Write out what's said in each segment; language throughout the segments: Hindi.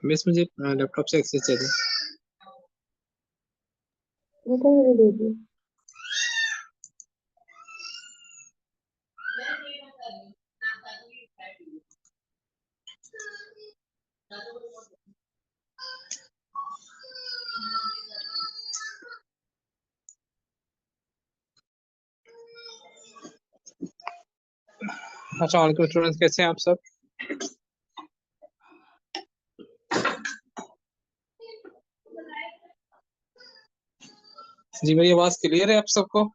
मिस मुझे लैपटॉप से एक्सेस चाहिए। रुको मुझे दीजिए। अच्छा, वालेकुम स्टूडेंट्स, कैसे हैं आप सब? जी, मेरी आवाज क्लियर है आप सबको?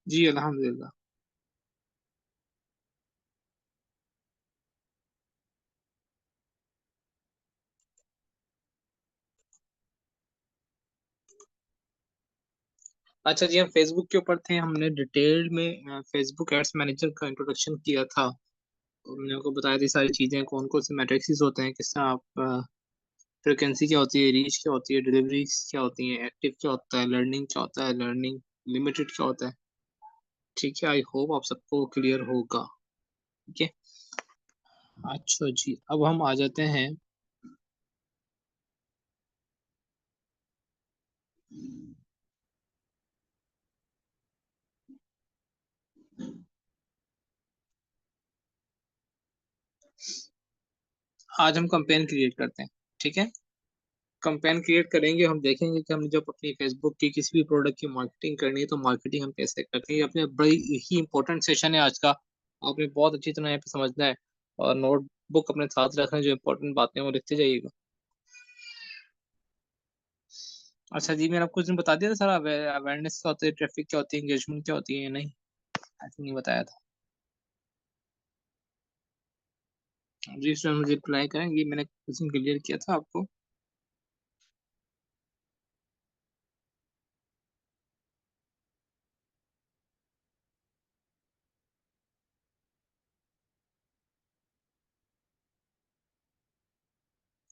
जी अल्हम्दुलिल्लाह। अच्छा जी, हम फेसबुक के ऊपर थे। हमने डिटेल में फेसबुक एड्स मैनेजर का इंट्रोडक्शन किया था और मैंने आपको बताया थी सारी चीजें, कौन कौन से मैट्रिक्स होते हैं, किस तरह आप फ्रिक्वेंसी क्या होती है, रीच क्या होती है, डिलीवरी क्या होती है, एक्टिव क्या होता है, लर्निंग क्या होता है, लर्निंग लिमिटेड क्या होता है। ठीक है, आई होप आप सबको क्लियर होगा। ठीक है। अच्छा जी, अब हम आ जाते हैं। आज हम कंपेन क्रिएट करते हैं। ठीक है। कंपेन क्रिएट करेंगे, हम देखेंगे कि हम जब अपनी फेसबुक की किसी भी प्रोडक्ट की मार्केटिंग करनी है तो मार्केटिंग हम कैसे करते हैं। ये अपने बड़ी ही इंपॉर्टेंट सेशन है आज का। आपने बहुत अच्छी तरह यहाँ पे समझना है और नोटबुक अपने साथ रखना है, जो इंपॉर्टेंट बातें हैं वो लिखते जाइएगा। अच्छा जी, मैंने आपको कुछ दिन बता दिया था सारा, अवेयरनेस क्या होती है, ट्रैफिक क्या होती है, एंगेजमेंट क्या होती है, नहीं आई थिंक नहीं बताया था। जी सर, मुझे रिप्लाई करेंगे, मैंने कुछ दिन क्लियर किया था आपको।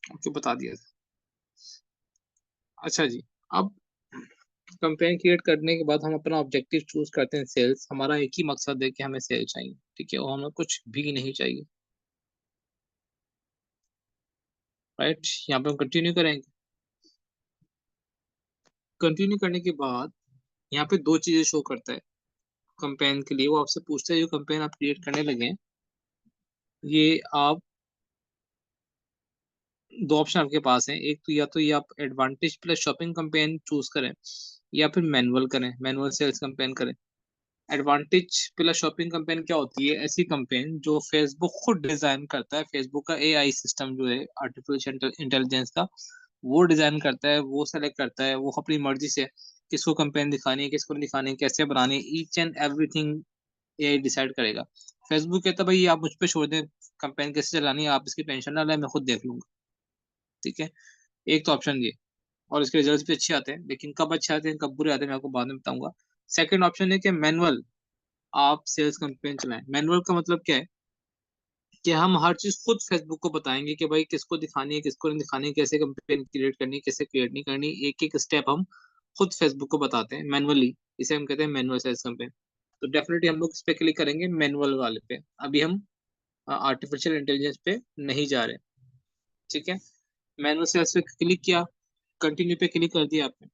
आपको बता दिया था। अच्छा जी, अब कंपेन क्रिएट करने के बाद हम अपना ऑब्जेक्टिव चूज करते हैं, सेल्स। हमारा एक ही मकसद है कि हमें सेल चाहिए। ठीक है, और हमें कुछ भी नहीं चाहिए। राइट, यहाँ पे हम कंटिन्यू करेंगे। कंटिन्यू करने के बाद यहाँ पे दो चीजें शो करता है कंपेन के लिए। वो आपसे पूछता है जो कंपेन आप क्रिएट करने लगे हैं, ये आप दो ऑप्शन आपके पास हैं। एक तो या तो ये आप advantage plus shopping campaign choose करें या फिर मैनुअल करें, मैनुअल सेल्स कंपेन करें। एडवांटेज प्लस शॉपिंग कंपेन क्या होती है? ऐसी कंपेन जो फेसबुक खुद डिजाइन करता है। फेसबुक का एआई सिस्टम जो है, आर्टिफिशियल इंटेलिजेंस का, वो डिजाइन करता है, वो सेलेक्ट करता है, वो अपनी मर्जी से किसको कंपेन दिखानी है, किसको नहीं दिखानी है, कैसे बनानी है, each and everything AI decide करेगा। फेसबुक कहता है भाई आप मुझ पे छोड़ दें, कंपेन कैसे चलानी है आप इसकी टेंशन ना लें, मैं खुद देख लूंगा। ठीक है। एक तो ऑप्शन ये, और इसके रिजल्ट्स भी अच्छे आते हैं, लेकिन कब अच्छे आते हैं कब बुरे आते हैं मैं आपको बाद में बताऊंगा। सेकंड ऑप्शन है कि मैनुअल आप सेल्स कैंपेन चलाएं। मैनुअल का मतलब क्या है कि हम हर चीज खुद फेसबुक को बताएंगे कि भाई किसको दिखानी है, किसको नहीं दिखानी है, कैसे कैंपेन क्रिएट करनी है, कैसे क्रिएट नहीं करनी, एक एक स्टेप हम खुद फेसबुक को बताते हैं मैनुअली। इसे हम कहते हैं मैनुअल सेल्स कैंपेन। तो डेफिनेटली हम लोग इस पे क्लिक करेंगे, मैनुअल वाले पे। अभी हम आर्टिफिशियल इंटेलिजेंस पे नहीं जा रहे। ठीक है। मैनुअल सेल्स पे क्लिक किया, कंटिन्यू पे क्लिक कर दिया आपने।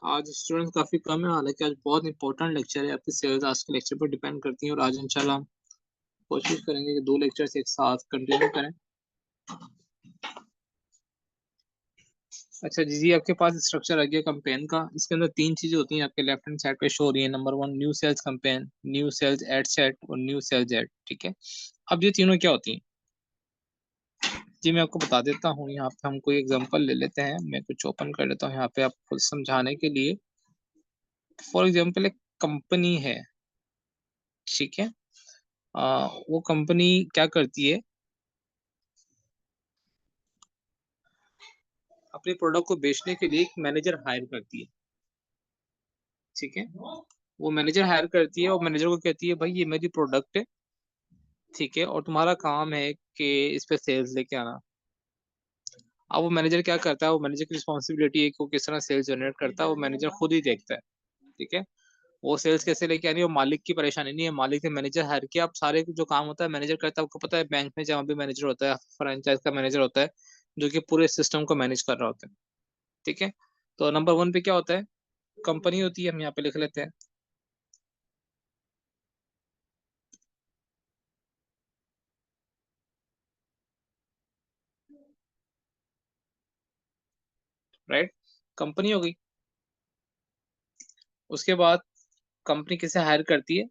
आज स्टूडेंट्स काफी कम है, हालांकि आज बहुत इंपॉर्टेंट लेक्चर है। आपकी सेल्स आज के लेक्चर पर डिपेंड करती है और आज इंशाल्लाह हम कोशिश करेंगे कि दो लेक्चर्स एक साथ कंटिन्यू करें। अच्छा जी, जी आपके पास स्ट्रक्चर आ गया कंपेन का। इसके अंदर तीन चीजें होती हैं, आपके लेफ्ट हैंड साइड पे शो हो रही है। Number one, new sales campaign, new sales ad set और न्यू सेल्स एड। ठीक है। अब ये तीनों क्या होती हैं जी, मैं आपको बता देता हूँ। यहाँ पे हम कोई एग्जांपल ले लेते हैं, मैं कुछ ओपन कर लेता हूँ यहाँ पे आपको समझाने के लिए। फॉर एग्जांपल एक कंपनी है। ठीक है। वो कंपनी क्या करती है? अपने प्रोडक्ट को बेचने के लिए एक मैनेजर हायर करती है। ठीक है, वो मैनेजर हायर करती है और मैनेजर को कहती है भाई ये मेरी प्रोडक्ट है, ठीक है, और तुम्हारा काम है कि इस पे सेल्स लेके आना। अब वो मैनेजर क्या करता है, वो मैनेजर की रिस्पॉन्सिबिलिटी है कि वो किस तरह सेल्स जनरेट करता है, वो मैनेजर खुद ही देखता है। ठीक है, वो सेल्स कैसे लेके आनी है, वो मालिक की परेशानी नहीं है, मालिक ने मैनेजर हायर किया। अब सारे जो काम होता है मैनेजर करता है। आपको पता है बैंक में जहाँ भी मैनेजर होता है, फ्रेंचाइज का मैनेजर होता है, जो कि पूरे सिस्टम को मैनेज कर रहा होता है। ठीक है, तो नंबर वन पे क्या होता है, कंपनी होती है, हम यहाँ पे लिख लेते हैं। राइट, कंपनी हो गई। उसके बाद कंपनी किसे हायर करती है,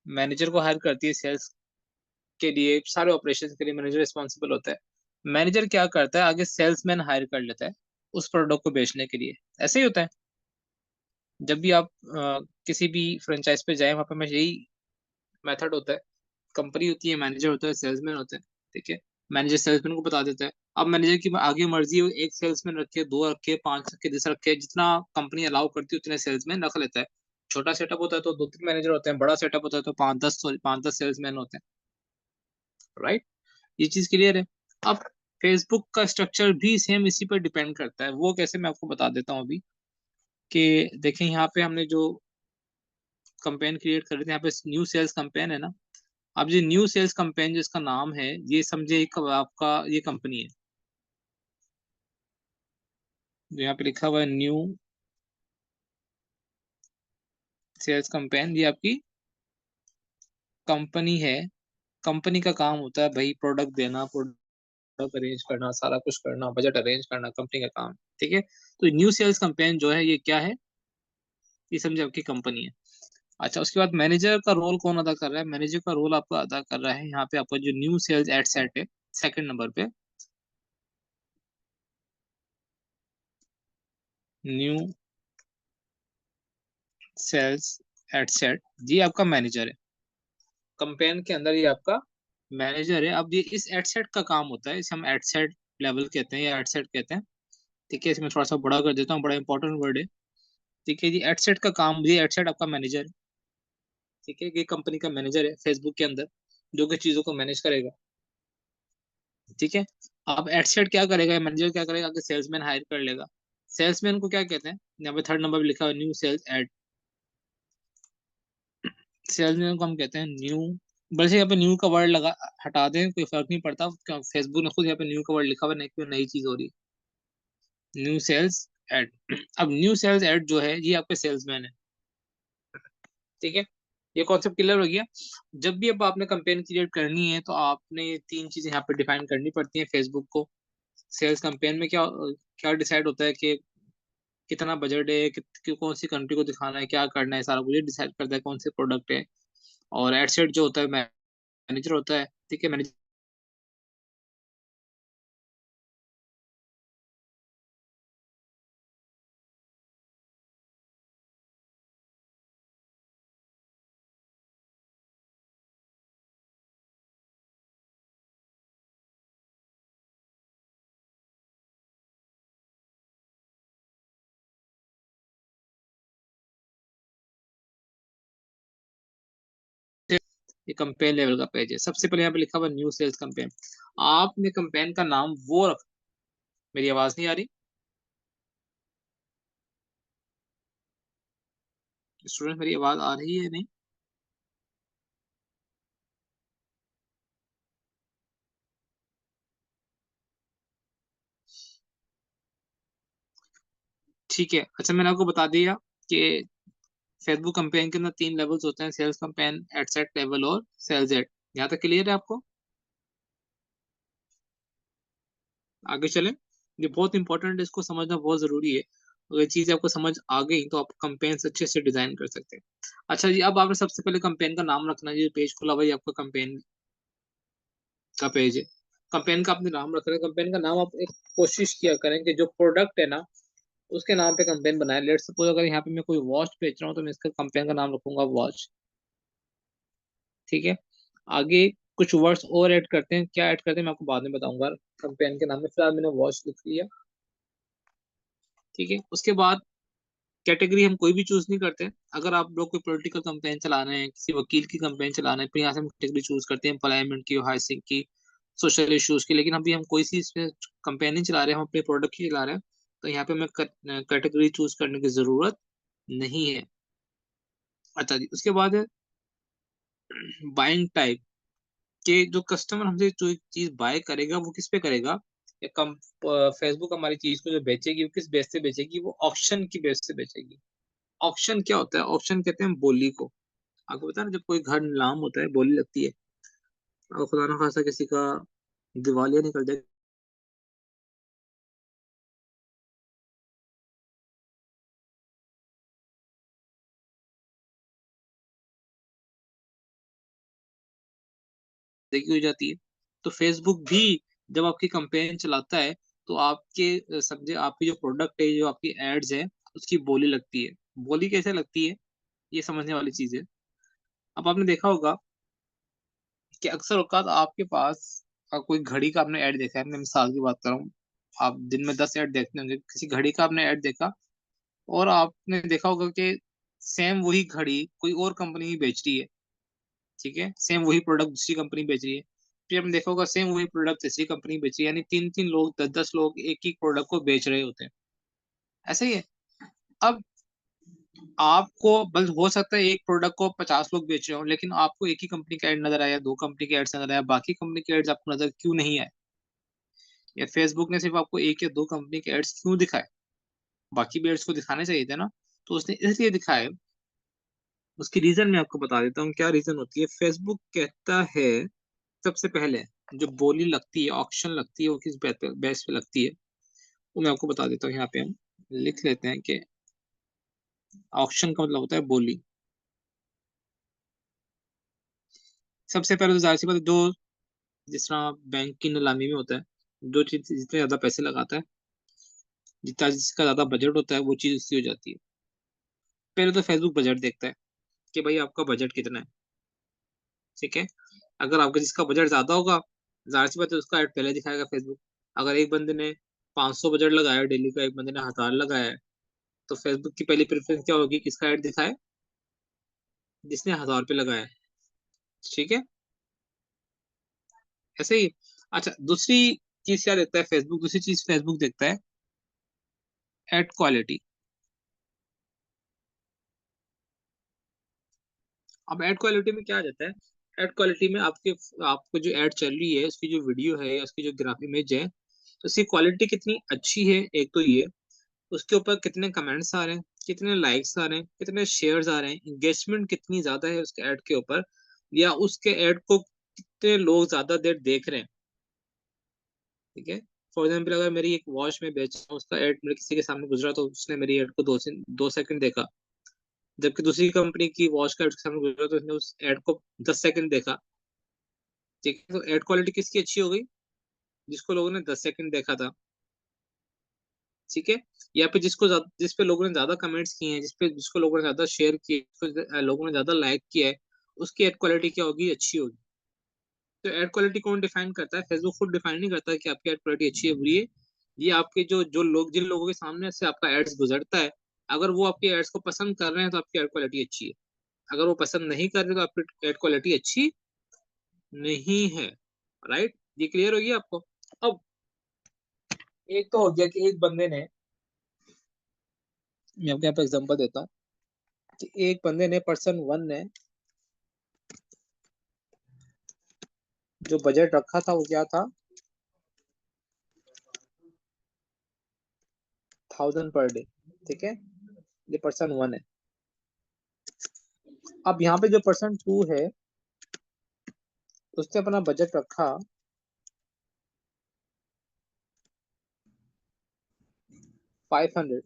मैनेजर को हायर करती है सेल्स के लिए, सारे ऑपरेशन के लिए मैनेजर रिस्पॉन्सिबल होता है। मैनेजर क्या करता है, आगे सेल्समैन हायर कर लेता है उस प्रोडक्ट को बेचने के लिए। ऐसे ही होता है जब भी आप किसी भी फ्रेंचाइज पे जाए, वहां पे मैं यही मेथड होता है। कंपनी होती है, मैनेजर होता है, सेल्समैन होता है। ठीक है, मैनेजर सेल्समैन को बता देता है। अब मैनेजर की आगे मर्जी है, वो एक सेल्समैन रखे, दो रखे, पांच रखे, 10 रखे, जितना कंपनी अलाउ करती है उतने सेल्समैन रख लेता है। छोटा सेटअप होता है तो 2-3 मैनेजर होते हैं, बड़ा सेटअप होता है तो 5-10 सेल्समैन होते हैं। राइट, ये चीज क्लियर है। अब फेसबुक का स्ट्रक्चर भी सेम इसी पर डिपेंड करता है। वो कैसे, मैं आपको बता देता हूँ अभी। कि देखें, यहाँ पे हमने जो कंपेन क्रिएट कर रहे थे, यहाँ पे न्यू सेल्स कंपेन है ना। अब ये न्यू सेल्स कंपेन जिसका नाम है, ये समझे एक आपका ये कंपनी है, जो यहाँ पे लिखा हुआ है न्यू सेल्स कंपेन, ये आपकी कंपनी है। कंपनी का काम होता है भाई प्रोडक्ट देना, प्रोडक्ट अरेंज करना, सारा कुछ करना, बजट अरेंज करना, कंपनी का काम। ठीक है, तो न्यू सेल्स कंपेन जो है ये क्या है, ये समझे आपकी कंपनी है। अच्छा, उसके बाद मैनेजर का रोल कौन अदा कर रहा है, मैनेजर का रोल आपका अदा कर रहा है यहाँ पे आपका जो न्यू सेल्स एड सेट है, सेकंड नंबर पे। न्यू सेल्स एड सेट, ये आपका मैनेजर है। कंपेन के अंदर ये आपका मैनेजर है। अब ये इस एड सेट का काम होता है, इसे हम एड सेट लेवल कहते हैं या एड सेट कहते हैं। ठीक है, इसमें थोड़ा सा बड़ा कर देता हूँ, बड़ा इंपॉर्टेंट वर्ड है। ठीक है, ये एड सेट का काम, ये एड सेट आपका मैनेजर है। ठीक है, ये कंपनी का मैनेजर है फेसबुक के अंदर, जो कि चीजों को मैनेज करेगा। ठीक है, अब एडसेट क्या करेगा, मैनेजर क्या करेगा, आगे सेल्समैन हायर कर लेगा। सेल्समैन को क्या कहते हैं, यहाँ पे थर्ड नंबर पे लिखा हुआ न्यू सेल्स एड। सेल्समैन को हम कहते हैं न्यू, बल्कि यहाँ पे न्यू का वर्ड लगा, हटा दें, कोई फर्क नहीं पड़ता, फेसबुक ने खुद यहाँ पे न्यू का वर्ड लिखा हुआ है, नहीं कोई नई चीज हो रही। New sales ad. अब न्यू सेल्स एड जो है ये आपके सेल्समैन है। ठीक है, ये कॉन्सेप्ट क्लियर हो गया। जब भी अब आपने कंपेन क्रिएट करनी है तो आपने तीन चीजें यहाँ पे डिफाइन करनी पड़ती हैं फेसबुक को। सेल्स कंपेन में क्या क्या डिसाइड होता है कि कितना बजट है, कौन सी कंट्री को दिखाना है, क्या करना है, सारा कुछ डिसाइड करता है, कौन से प्रोडक्ट है। और एडसेट जो होता है मैनेजर होता है। ठीक है, मैनेजर ये कंपेन लेवल का पेज है। सबसे पहले यहाँ पे लिखा हुआ न्यू सेल्स कंपेन। आपने कंपेन का नाम वो रख, मेरी आवाज नहीं आ रही स्टूडेंट, मेरी आवाज आ रही है नहीं? ठीक है, अच्छा मैंने आपको बता दिया कि फेसबुक कंपेन के अंदर तीन लेवल्स होते हैं, सेल्स कंपेन, एडसेट लेवल और सेल्स एड। यहाँ तक क्लियर है आपको? आगे चलें, ये बहुत इंपॉर्टेंट है, इसको समझना बहुत जरूरी है। अगर ये चीज आपको समझ आ गई तो आप कंपेन्स अच्छे से डिजाइन कर सकते हैं। अच्छा जी, अब आपने सबसे पहले कंपेन का नाम रखना है। ये पेज खुला हुआ है, ये आपका कंपेन का पेज है। कंपेन का आपने नाम रख रहे हैं, कंपेन का नाम आप एक कोशिश किया करें कि जो प्रोडक्ट है ना उसके नाम पे कंपेन बनाए। लेट सपोज अगर यहाँ पे मैं कोई वॉच बेच रहा हूँ तो मैं इसका कंपेन का नाम रखूंगा वॉच। ठीक है, आगे कुछ वर्ड्स और ऐड करते हैं, क्या ऐड करते हैं मैं आपको बाद में बताऊंगा। कंपेन के नाम में फिलहाल मैंने वॉच लिख लिया। ठीक है, उसके बाद कैटेगरी हम कोई भी चूज नहीं करते। अगर आप लोग कोई पॉलिटिकल कंपेन चला रहे हैं, किसी वकील की कंपेन चला रहे हैं, फिर यहाँ से हम कैटेगरी चूज करते हैं एम्प्लॉयमेंट की, हाउसिंग की, सोशल इश्यूज की। लेकिन अभी हम कोई सी इसमें कंपेन नहीं चला रहे हैं, हम अपने प्रोडक्ट की चला रहे हैं, तो यहाँ पे हमें कैटेगरी चूज करने की जरूरत नहीं है। अच्छा जी, उसके बाद है बाइंग टाइप, कि जो कस्टमर हमसे जो चीज बाय करेगा वो किस पे करेगा, या कम फेसबुक हमारी चीज को जो बेचेगी वो किस बेस से बेचेगी, वो ऑक्शन की बेस से बेचेगी। ऑक्शन क्या होता है? ऑक्शन कहते हैं बोली को। आपको पता है ना, जब कोई घर नीलाम होता है बोली लगती है, और खुदा ना खासा किसी का दिवालिया निकल जाए, देखी हो जाती है। तो फेसबुक भी जब आपकी कंपेन चलाता है, तो आपके समझे आपकी जो प्रोडक्ट है, जो आपकी एड्स है, उसकी बोली लगती है। बोली कैसे लगती है, ये समझने वाली चीज है। अब आपने देखा होगा कि अक्सर औकात आपके पास कोई घड़ी का आपने ऐड देखा है, मैं मिसाल की बात कर रहा हूँ, आप दिन में 10 ऐड देखते होंगे, किसी घड़ी का आपने ऐड देखा, और आपने देखा होगा कि सेम वही घड़ी कोई और कंपनी बेच रही है। ठीक है, सेम वही प्रोडक्ट दूसरी कंपनी बेच रही है। फिर आपने देखा होगा सेम वही प्रोडक्ट तीसरी कंपनी बेच रही है, यानी तीन तीन लोग, 10 10 लोग एक ही प्रोडक्ट को बेच रहे होते हैं। ऐसा ही है। अब आपको बस हो सकता है एक प्रोडक्ट को 50 लोग बेच रहे हो, लेकिन आपको एक ही कंपनी का एड नजर आया, दो कंपनी के एड्स नजर आया, बाकी कंपनी के एड्स आपको नजर क्यों नहीं आए? या फेसबुक ने सिर्फ आपको एक या दो कंपनी के एड्स क्यों दिखाए? बाकी भी एड्स को दिखाने चाहिए थे ना। तो उसने इसलिए दिखाए, उसकी रीजन मैं आपको बता देता हूँ क्या रीजन होती है। फेसबुक कहता है सबसे पहले जो बोली लगती है, ऑक्शन लगती है, वो किस बेस पे लगती है, वो मैं आपको बता देता हूँ। यहाँ पे हम लिख लेते हैं कि ऑक्शन का मतलब होता है बोली। सबसे पहले तो जाहिर सी बात है, जो जिस तरह बैंक की नीलामी में होता है, जो चीज जितने ज्यादा पैसे लगाता है, जितना जिसका ज्यादा बजट होता है, वो चीज उसकी हो जाती है। पहले तो फेसबुक बजट देखता है कि भाई आपका बजट कितना है। ठीक है, अगर आपका जिसका बजट ज्यादा होगा, जाहिर सी बात है उसका ऐड पहले दिखाएगा फेसबुक। अगर एक बंदे ने 500 बजट लगाया डेली का, एक बंदे ने 1000 लगाया है, तो फेसबुक की पहली प्रेफरेंस क्या होगी, किसका ऐड दिखाए? जिसने 1000 पे लगाया है। ठीक है, ऐसे ही। अच्छा, दूसरी चीज क्या देखता है फेसबुक? दूसरी चीज फेसबुक देखता है एड क्वालिटी। अब एड क्वालिटी में क्या आ जाता है? एड क्वालिटी में आपके आपको जो एड चल रही है, उसकी जो वीडियो है या उसकी जो ग्राफ इमेज है, तो उसकी क्वालिटी कितनी अच्छी है, एक तो ये। उसके ऊपर कितने कमेंट्स आ रहे हैं, कितने लाइक्स आ रहे हैं, कितने शेयर्स आ रहे हैं, इंगेजमेंट कितनी ज्यादा है उसके ऐड के ऊपर, या उसके ऐड को कितने लोग ज्यादा देर देख रहे हैं। ठीक है, फॉर एग्जाम्पल अगर मेरी एक वॉच में बेच रहा हूं, उसका ऐड मेरे किसी के सामने गुजरा, तो उसने मेरी ऐड को 2 सेकंड देखा। जबकि दूसरी कंपनी की वॉच का ऐड उसके सामने गुजरा, तो उसने उस ऐड को 10 सेकंड देखा। ठीक है, तो ऐड क्वालिटी किसकी अच्छी हो गई? जिसको लोगों ने 10 सेकंड देखा था। ठीक है, या फिर जिस पे लोगों ने ज्यादा कमेंट्स किए हैं, जिसको लोगों ने ज्यादा शेयर किए, जिसको लोगों ने ज्यादा लाइक किया है, उसकी एड क्वालिटी क्या होगी? अच्छी होगी। तो एड क्वालिटी कौन डिफाइन करता है? फेसबुक खुद डिफाइन नहीं करता कि आपकी एड क्वालिटी अच्छी है बुरी है। ये आपके जो जो लोग जिन लोगों के सामने से आपका एड्स गुजरता है, अगर वो आपके एड्स को पसंद कर रहे हैं, तो आपकी एड क्वालिटी अच्छी है। अगर वो पसंद नहीं कर रहे, तो आपकी एड क्वालिटी अच्छी नहीं है। राइट, ये क्लियर होगी आपको? अब एक तो हो गया कि एक बंदे ने, मैं आपको यहाँ पे एग्जांपल देता हूँ कि एक बंदे ने, पर्सन 1 ने जो बजट रखा था वो क्या था? 1000 पर डे। ठीक है, ये पर्सन 1 है। अब यहाँ पे जो पर्सन 2 है, उसने अपना बजट रखा 500।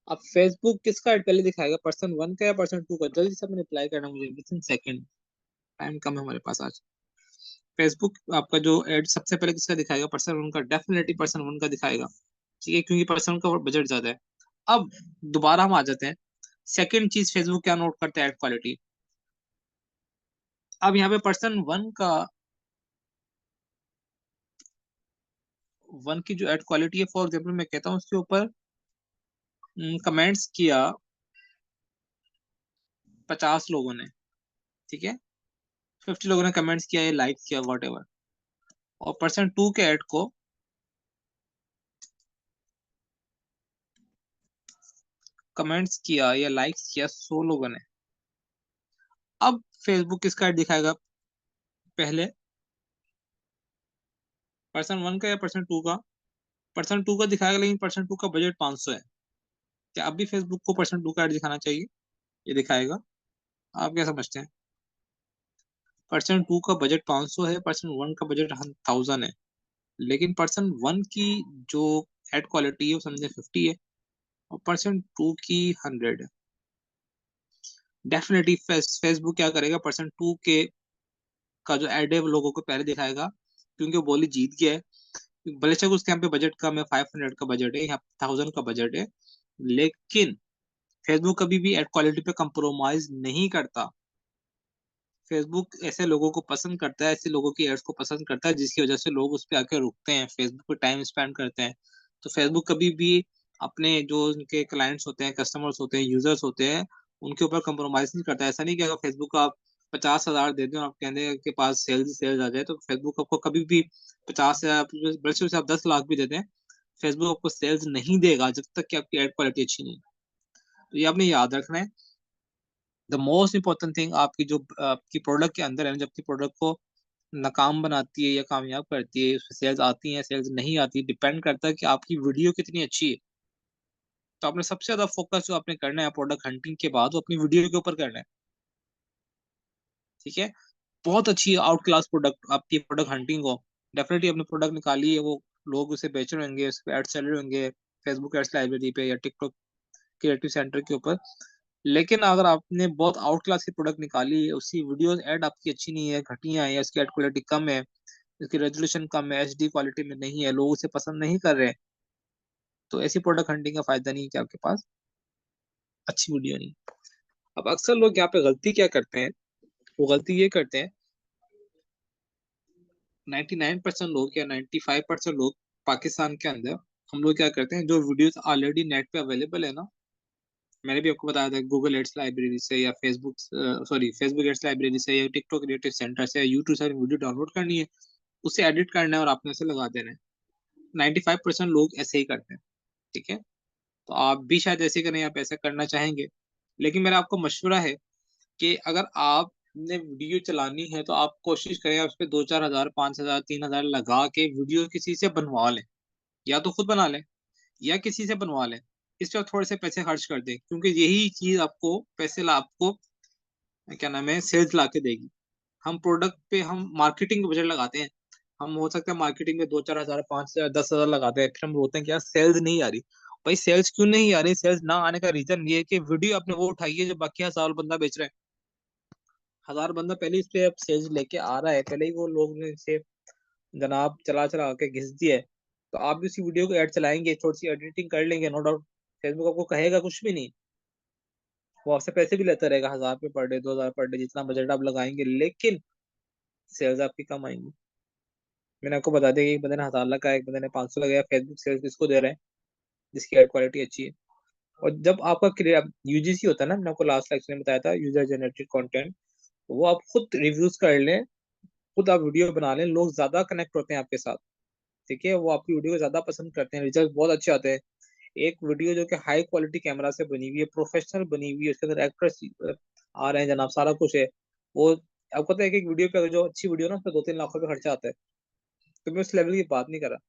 अब फेसबुक किसका ऐड पहले दिखाएगा, पर्सन 1 का या पर्सन 2 का? जल्दी से रिप्लाई करना मुझे, विद इन सेकेंड, टाइम कम है हमारे पास आज। फेसबुक आपका जो ऐड सबसे पहले किसका दिखाएगा? पर्सन 1 का, डेफिनेटली पर्सन 1 का दिखाएगा। ठीक है, क्योंकि पर्सन का बजट ज्यादा है। अब दोबारा हम आ जाते हैं, सेकंड चीज फेसबुक क्या नोट करता है? Ad quality. अब यहाँ पे पर्सन 1 का वन की जो एड क्वालिटी है, फॉर एग्जाम्पल मैं कहता हूँ उसके ऊपर कमेंट्स किया 50 लोगों ने, ठीक है, 50 लोगों ने कमेंट्स किया या लाइक किया वॉट एवर, और पर्सन टू के ऐड को कमेंट्स किया या लाइक्स किया 100 लोगों ने। अब फेसबुक किसका ऐड दिखाएगा पहले, पर्सन वन का या पर्सन टू का? पर्सन टू का दिखाएगा, लेकिन पर्सन टू का बजट 500 है। क्या अब भी फेसबुक को पर्सन टू का ऐड दिखाना चाहिए? ये दिखाएगा। आप क्या समझते हैं? पर्सन टू का बजट 500 है, पर्सन वन का बजट 1000 है, लेकिन पर्सन वन की जो एड क्वालिटी है वो समझे 50 है, और पर्सन टू की 100 है। डेफिनेटली फेसबुक क्या करेगा, पर्सन टू के का जो एड है वो लोगों को पहले दिखाएगा, क्योंकि वो बोली जीत गया है। भले से उसके यहाँ पे बजट कम है, 500 का बजट है, यहाँ 1000 का बजट है, लेकिन फेसबुक कभी भी एड क्वालिटी पे कंप्रोमाइज नहीं करता। फेसबुक ऐसे लोगों को पसंद करता है, ऐसे लोगों की एड्स को पसंद करता है जिसकी वजह से लोग उस पर आके रुकते हैं, फेसबुक पे टाइम स्पेंड करते हैं। तो फेसबुक कभी भी अपने जो उनके क्लाइंट्स होते हैं, कस्टमर्स होते हैं, यूजर्स होते हैं, उनके ऊपर कंप्रोमाइज नहीं करता। ऐसा नहीं कि अगर फेसबुक को आप 50,000 दे दें और आप कहते हैं के पास सेल्स सेल्स आ जाए, तो फेसबुक आपको कभी भी 50,000, बल्कि उसे आप 10 लाख भी दे दें, फेसबुक आपको सेल्स नहीं देगा जब तक कि आपकी एड क्वालिटी अच्छी नहीं है। तो ये आपने याद रखना है। द मोस्ट इंपॉर्टेंट थिंग आपकी जो आपकी प्रोडक्ट के अंदर है, जब आपकी प्रोडक्ट को नाकाम बनाती है या कामयाब करती है, उसमें सेल्स आती हैं सेल्स नहीं आती, डिपेंड करता है कि आपकी वीडियो कितनी अच्छी है। तो आपने सबसे ज्यादा फोकस जो आपने करना है प्रोडक्ट हंटिंग के बाद, वो अपनी वीडियो के ऊपर करना है। ठीक है, बहुत अच्छी आउट क्लास प्रोडक्ट आपकी प्रोडक्ट हंटिंग हो, डेफिनेटली अपने प्रोडक्ट निकालिए, वो लोग उसे बेच रहे होंगे, उस पर एड चल रहे होंगे फेसबुक एड्स लाइब्रेरी पे या टिकटॉक क्रिएटिव सेंटर के ऊपर। लेकिन अगर आपने बहुत आउट क्लास की प्रोडक्ट निकाली है, उसकी वीडियो एड आपकी अच्छी नहीं है, घटिया है, या उसकी एड क्वालिटी कम है, इसकी रेजोल्यूशन कम है, एचडी क्वालिटी में नहीं है, लोग उसे पसंद नहीं कर रहे हैं, तो ऐसी प्रोडक्ट हंटिंग का फायदा नहीं है कि आपके पास अच्छी वीडियो नहीं। अब अक्सर लोग यहाँ पे गलती क्या करते हैं, वो गलती ये करते हैं, 99% लोग या 95% लोग पाकिस्तान के अंदर, हम लोग क्या करते हैं, जो वीडियोस ऑलरेडी नेट पे अवेलेबल है ना, मैंने भी आपको बताया था, गूगल एड्स लाइब्रेरी से या Facebook, sorry Facebook ads library से या टिकटॉक क्रिएटिव सेंटर से या यूट्यूब से वीडियो डाउनलोड करनी है, उसे एडिट करना है और आपने उसे लगा देना है। 95% लोग ऐसे ही करते हैं। ठीक है, तो आप भी शायद ऐसे करें, आप ऐसा करना चाहेंगे, लेकिन मेरा आपको मशवरा है कि अगर आपने वीडियो चलानी है तो आप कोशिश करें आप उस पर 2-4 हजार, 5 हजार, 3 हजार लगा के वीडियो किसी से बनवा लें, या तो खुद बना लें या किसी से बनवा लें। इस पर थोड़े से पैसे खर्च कर दें, क्योंकि यही चीज आपको पैसे ला आपको क्या नाम है सेल्स ला के देगी। हम प्रोडक्ट पे हम मार्केटिंग बजट लगाते हैं, हम हो सकता है मार्केटिंग में 2-4 हजार, 5 हजार, 10 हजार लगाते हैं, फिर हम बोलते हैं कि यार सेल्स नहीं आ रही। भाई सेल्स क्यों नहीं आ रही? सेल्स ना आने का रीजन ये है कि वीडियो आपने वो उठाई है जो बाकी 1000 बंदा बेच रहा है। 1000 बंदा पहले इस पे अब सेल्स लेके आ रहा है, पहले ही वो लोग ने इसे जनाब चला चला के घिस दिया है। तो आप भी उसी वीडियो को ऐड चलाएंगे, थोड़ी सी एडिटिंग कर लेंगे, नो डाउट फेसबुक आपको कहेगा कुछ भी नहीं, वो आपसे पैसे भी लेता रहेगा, 1000 पे पर डे, 2000 पर डे, जितना बजट आप लगाएंगे, लेकिन सेल्स आपकी कम आएंगी। मैंने आपको बता दिया कि एक बंदे ने 1000 लगाया, एक बंदे ने 500 लगाया, फेसबुक सेल्स किसको दे रहे हैं? जिसकी एड क्वालिटी अच्छी है। और जब आपका यूजीसी होता है ना, मैंने आपको लास्ट लेक्चर में बताया था, यूजर जनरेटेड कंटेंट, वो आप खुद रिव्यूज कर लें, खुद आप वीडियो बना लें, लोग ज्यादा कनेक्ट होते हैं आपके साथ। ठीक है, वो आपकी वीडियो को ज्यादा पसंद करते हैं, रिजल्ट बहुत अच्छे आते हैं। एक वीडियो जो कि हाई क्वालिटी कैमरा से बनी हुई है, प्रोफेशनल बनी हुई है, उसके अंदर एक्टर्स आ रहे हैं जनाब, सारा कुछ है, वो आपको पता है कि एक वीडियो पे जो अच्छी वीडियो ना, उसमें 2-3 लाख रुपए खर्चा आता है। तो मैं उस लेवल की बात नहीं कर रहा।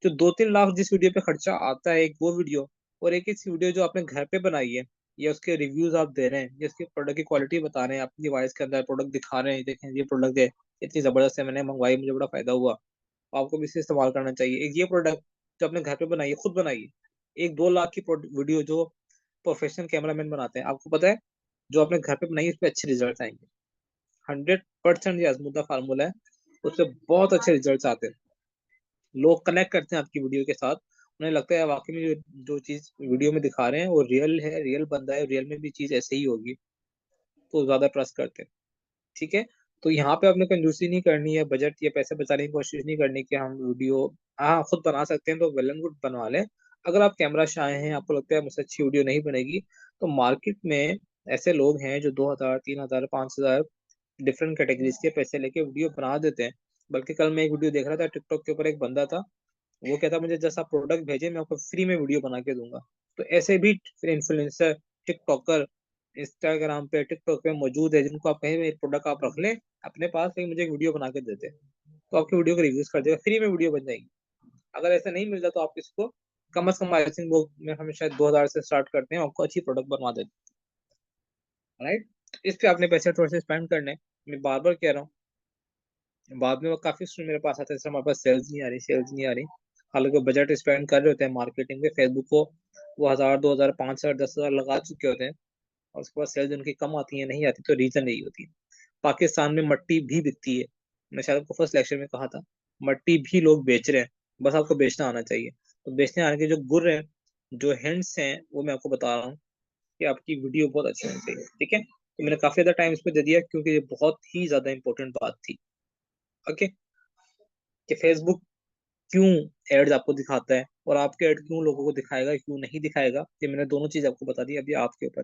जो 2-3 लाख जिस वीडियो पे खर्चा आता है एक वो वीडियो, और एक ऐसी वीडियो जो आपने घर पे बनाई है, या उसके रिव्यूज आप दे रहे हैं, या उसके प्रोडक्ट की क्वालिटी बता रहे हैं, अपनी डिवाइस के अंदर प्रोडक्ट दिखा रहे हैं, देखें ये प्रोडक्ट है, इतनी जबरदस्त है, मैंने मंगवाई, मुझे बड़ा फायदा हुआ, आपको भी इसे इस्तेमाल करना चाहिए। एक ये प्रोडक्ट जो आपने घर पे बनाई है, खुद बनाई है, एक 2 लाख की वीडियो जो प्रोफेशनल कैमरामैन बनाते हैं, आपको पता है जो आपने घर पे बनाई है उस पर अच्छे रिजल्ट आएंगे। 100% ये आजमुदा फार्मूला है, उससे बहुत अच्छे रिजल्ट आते हैं। लोग कनेक्ट करते हैं आपकी वीडियो के साथ, उन्हें लगता है वाकई में जो चीज वीडियो में दिखा रहे हैं वो रियल है, रियल बंदा है, रियल में भी चीज ऐसे ही होगी, तो ज्यादा ट्रस्ट करते हैं। ठीक है, तो यहाँ पे आपने कंजूसी नहीं करनी है, बजट या पैसे बचाने की कोशिश नहीं करनी कि हम वीडियो, हाँ खुद बना सकते हैं तो वेल एंड गुड बनवा लें। अगर आप कैमरा शाय हैं, आपको लगता है मुझसे अच्छी वीडियो नहीं बनेगी, तो मार्केट में ऐसे लोग हैं जो 2,000, 3,000, 5,000 डिफरेंट कैटेगरीज के पैसे लेके वीडियो बना देते हैं। बल्कि कल मैं एक वीडियो देख रहा था टिकटॉक के ऊपर, एक बंदा था, वो कहता मुझे जैसा प्रोडक्ट भेजे मैं आपको फ्री में वीडियो बना के दूंगा। तो ऐसे भी इन्फ्लुएंसर, टिकटॉकर इंस्टाग्राम पे, टिकटॉक पे मौजूद है, जिनको आप कहीं भी प्रोडक्ट आप रख लें अपने पास, कहीं मुझे एक वीडियो बना के देते, तो आपकी वीडियो को रिव्यूज कर देगा, फ्री में वीडियो बन जाएगी। अगर ऐसा नहीं मिलता तो आप इसको कम से कम आई थिंक वो में हमें शायद 2,000 से स्टार्ट करते हैं, आपको अच्छी प्रोडक्ट बनवा देते हैं, राइट। इस पे आपने पैसे थोड़े से स्पेंड करने, मैं बार बार कह रहा हूँ। बाद में वो काफी स्टूडेंट मेरे पास आते हैं, हमारे पास सेल्स नहीं आ रही, सेल्स नहीं आ रही। हालांकि वो बजट स्पेंड कर रहे होते हैं मार्केटिंग पे, फेसबुक को वो 1,000, 2,000, 5,000, 10,000 लगा चुके होते हैं, और उसके बाद सेल्स उनकी कम आती है, नहीं आती, तो रीजन यही होती है। पाकिस्तान में मट्टी भी बिकती है, मैं शायद आपको फर्स्ट लेक्चर में कहा था, मट्टी भी लोग बेच रहे हैं, बस आपको बेचना आना चाहिए। तो बेचने आने के जो गुर हैं, जो हिंट्स हैं, वो मैं आपको बता रहा हूँ कि आपकी वीडियो बहुत अच्छी होनी चाहिए, ठीक है। तो मैंने काफी ज्यादा टाइम इस पे दे दिया क्योंकि ये बहुत ही ज्यादा इंपॉर्टेंट बात थी। ओके, कि फेसबुक क्यों एड्स आपको दिखाता है, और आपके एड क्यों लोगों को दिखाएगा, क्यों नहीं दिखाएगा, ये मैंने दोनों चीज आपको बता दी, अभी आपके ऊपर।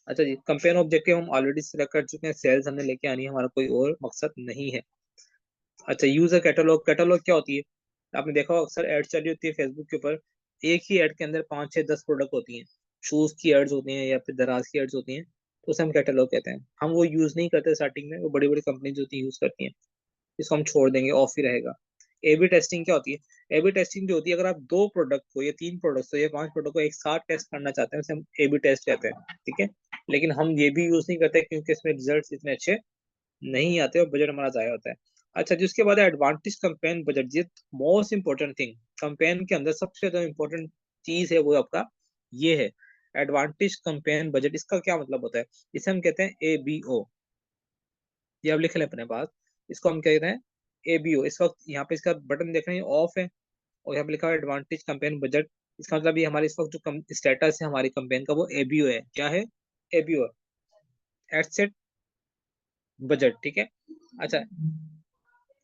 अच्छा जी, कंपेन ऑब्जेक्टिव हम ऑलरेडी सिलेक्ट कर चुके हैं, सेल्स हमने लेके आनी है, हमारा कोई और मकसद नहीं है। अच्छा, यूजर कैटलॉग, कैटलॉग क्या होती है? आपने देखा होगा अक्सर एड चली होती है फेसबुक के ऊपर, एक ही एड के अंदर 5, 6, 10 प्रोडक्ट होती हैं, शूज की एड्स होती हैं या फिर दराज की एड्स होती हैं, तो उसे हम कैटलॉग कहते हैं। हम वो यूज नहीं करते स्टार्टिंग में, वो बड़ी बड़ी कंपनी जो होती है यूज करती हैं, इसको हम छोड़ देंगे, ऑफ ही रहेगा। एबी टेस्टिंग क्या होती है? एबी टेस्टिंग जो होती है, अगर आप 2 प्रोडक्ट को या 3 प्रोडक्ट को या 5 प्रोडक्ट को एक साथ टेस्ट करना चाहते हैं, उसे हम एबी टेस्ट कहते हैं, ठीक है। लेकिन हम ये भी यूज नहीं करते क्योंकि इसमें रिजल्ट इतने अच्छे नहीं आते और बजट हमारा जाया होता है। अच्छा, जिसके बाद एडवांटेज कैंपेन बजट, ये मोस्ट इंपॉर्टेंट थिंग कैंपेन के अंदर सबसे ज्यादा इंपॉर्टेंट चीज है, वो आपका ये है एडवांटेज कैंपेन बजट। इसका क्या मतलब होता है? इसे हम कहते हैं ABO, ये आप लिख लें अपने पास। इसको हम कहते हैं ABO। इस वक्त यहाँ पे इसका बटन देख रहे हैं ऑफ है, और यहाँ पे लिखा है एडवांटेज कैंपेन बजट। इसका मतलब ये हमारे इस वक्त जो स्टेटस है हमारी कैंपेन का, वो ABO है। क्या है? ABO, एडसेट बजट, ठीक है। अच्छा,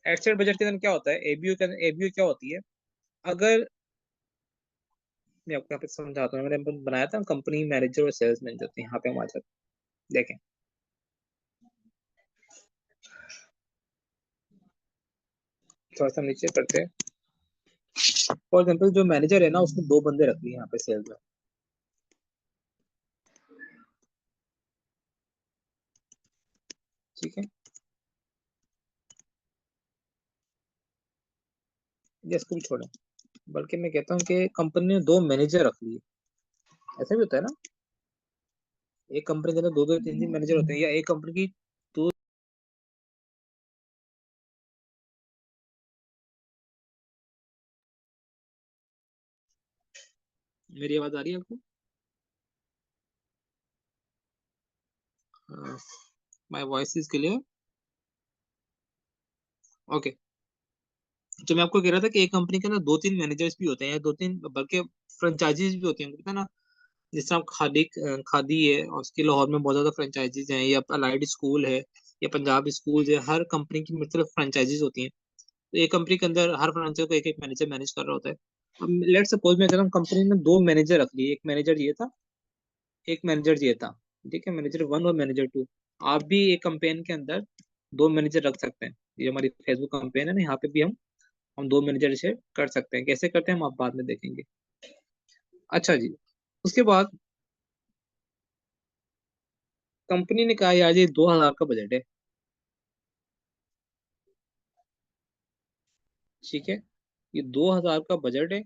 एडसेट बजट के अंदर क्या होता है? एबीओ के अंदर एबीओ क्या होती है? अगर मैं आपको यहाँ पे समझाता हूँ, मैंने बनाया था कंपनी मैनेजर और सेल्स मैनेजर, तो यहाँ पे हम आ जाते हैं। देखें, थोड़ा सा नीचे करते हैं। फॉर एग्जाम्पल जो मैनेजर है ना, उसने 2 बंदे रख लिए यहाँ पे सेल्स में, ठीक है। ये इसको भी छोड़ें, बल्कि मैं कहता हूँ कि कंपनी ने 2 मैनेजर रख लिए। ऐसा भी होता है ना, एक कंपनी के अंदर 2, 2, 3, 3 मैनेजर होते हैं, या एक कंपनी की दो। मेरी आवाज आ रही है आपको? My voice is clear? Okay. तो मैं आपको कह रहा था कि एक कंपनी के अंदर 2, 3 मैनेजर्स भी होते हैं, या 2, 3 बल्कि फ्रेंचाइजीज भी होती हैं, पता है ना। जिस तरह खादी, खादी है, और उसके लाहौर में बहुत ज्यादा फ्रेंचाइजीज हैं, या अलाइड स्कूल है, या पंजाब स्कूल है, हर कंपनी की मतलब फ्रेंचाइजीज होती हैं। तो एक कंपनी के अंदर हर फ्रेंचाइजी को एक एक मैनेजर मैनेज कर रहा होता है। अब लेट सपोज मैं कह रहा हूँ कंपनी ने 2 मैनेजर रख लिए, एक मैनेजर ये था, एक मैनेजर ये था, ठीक है, मैनेजर 1 और मैनेजर 2। आप भी एक कंपेन के अंदर 2 मैनेजर रख सकते हैं। ये हमारी फेसबुक कंपेन है ना, यहाँ पे भी हम 2 मैनेजर से कर सकते हैं। कैसे करते हैं हम आप बाद में देखेंगे। अच्छा जी, उसके बाद कंपनी ने कहा यार ये 2,000 का बजट है, ठीक है, ये 2,000 का बजट है,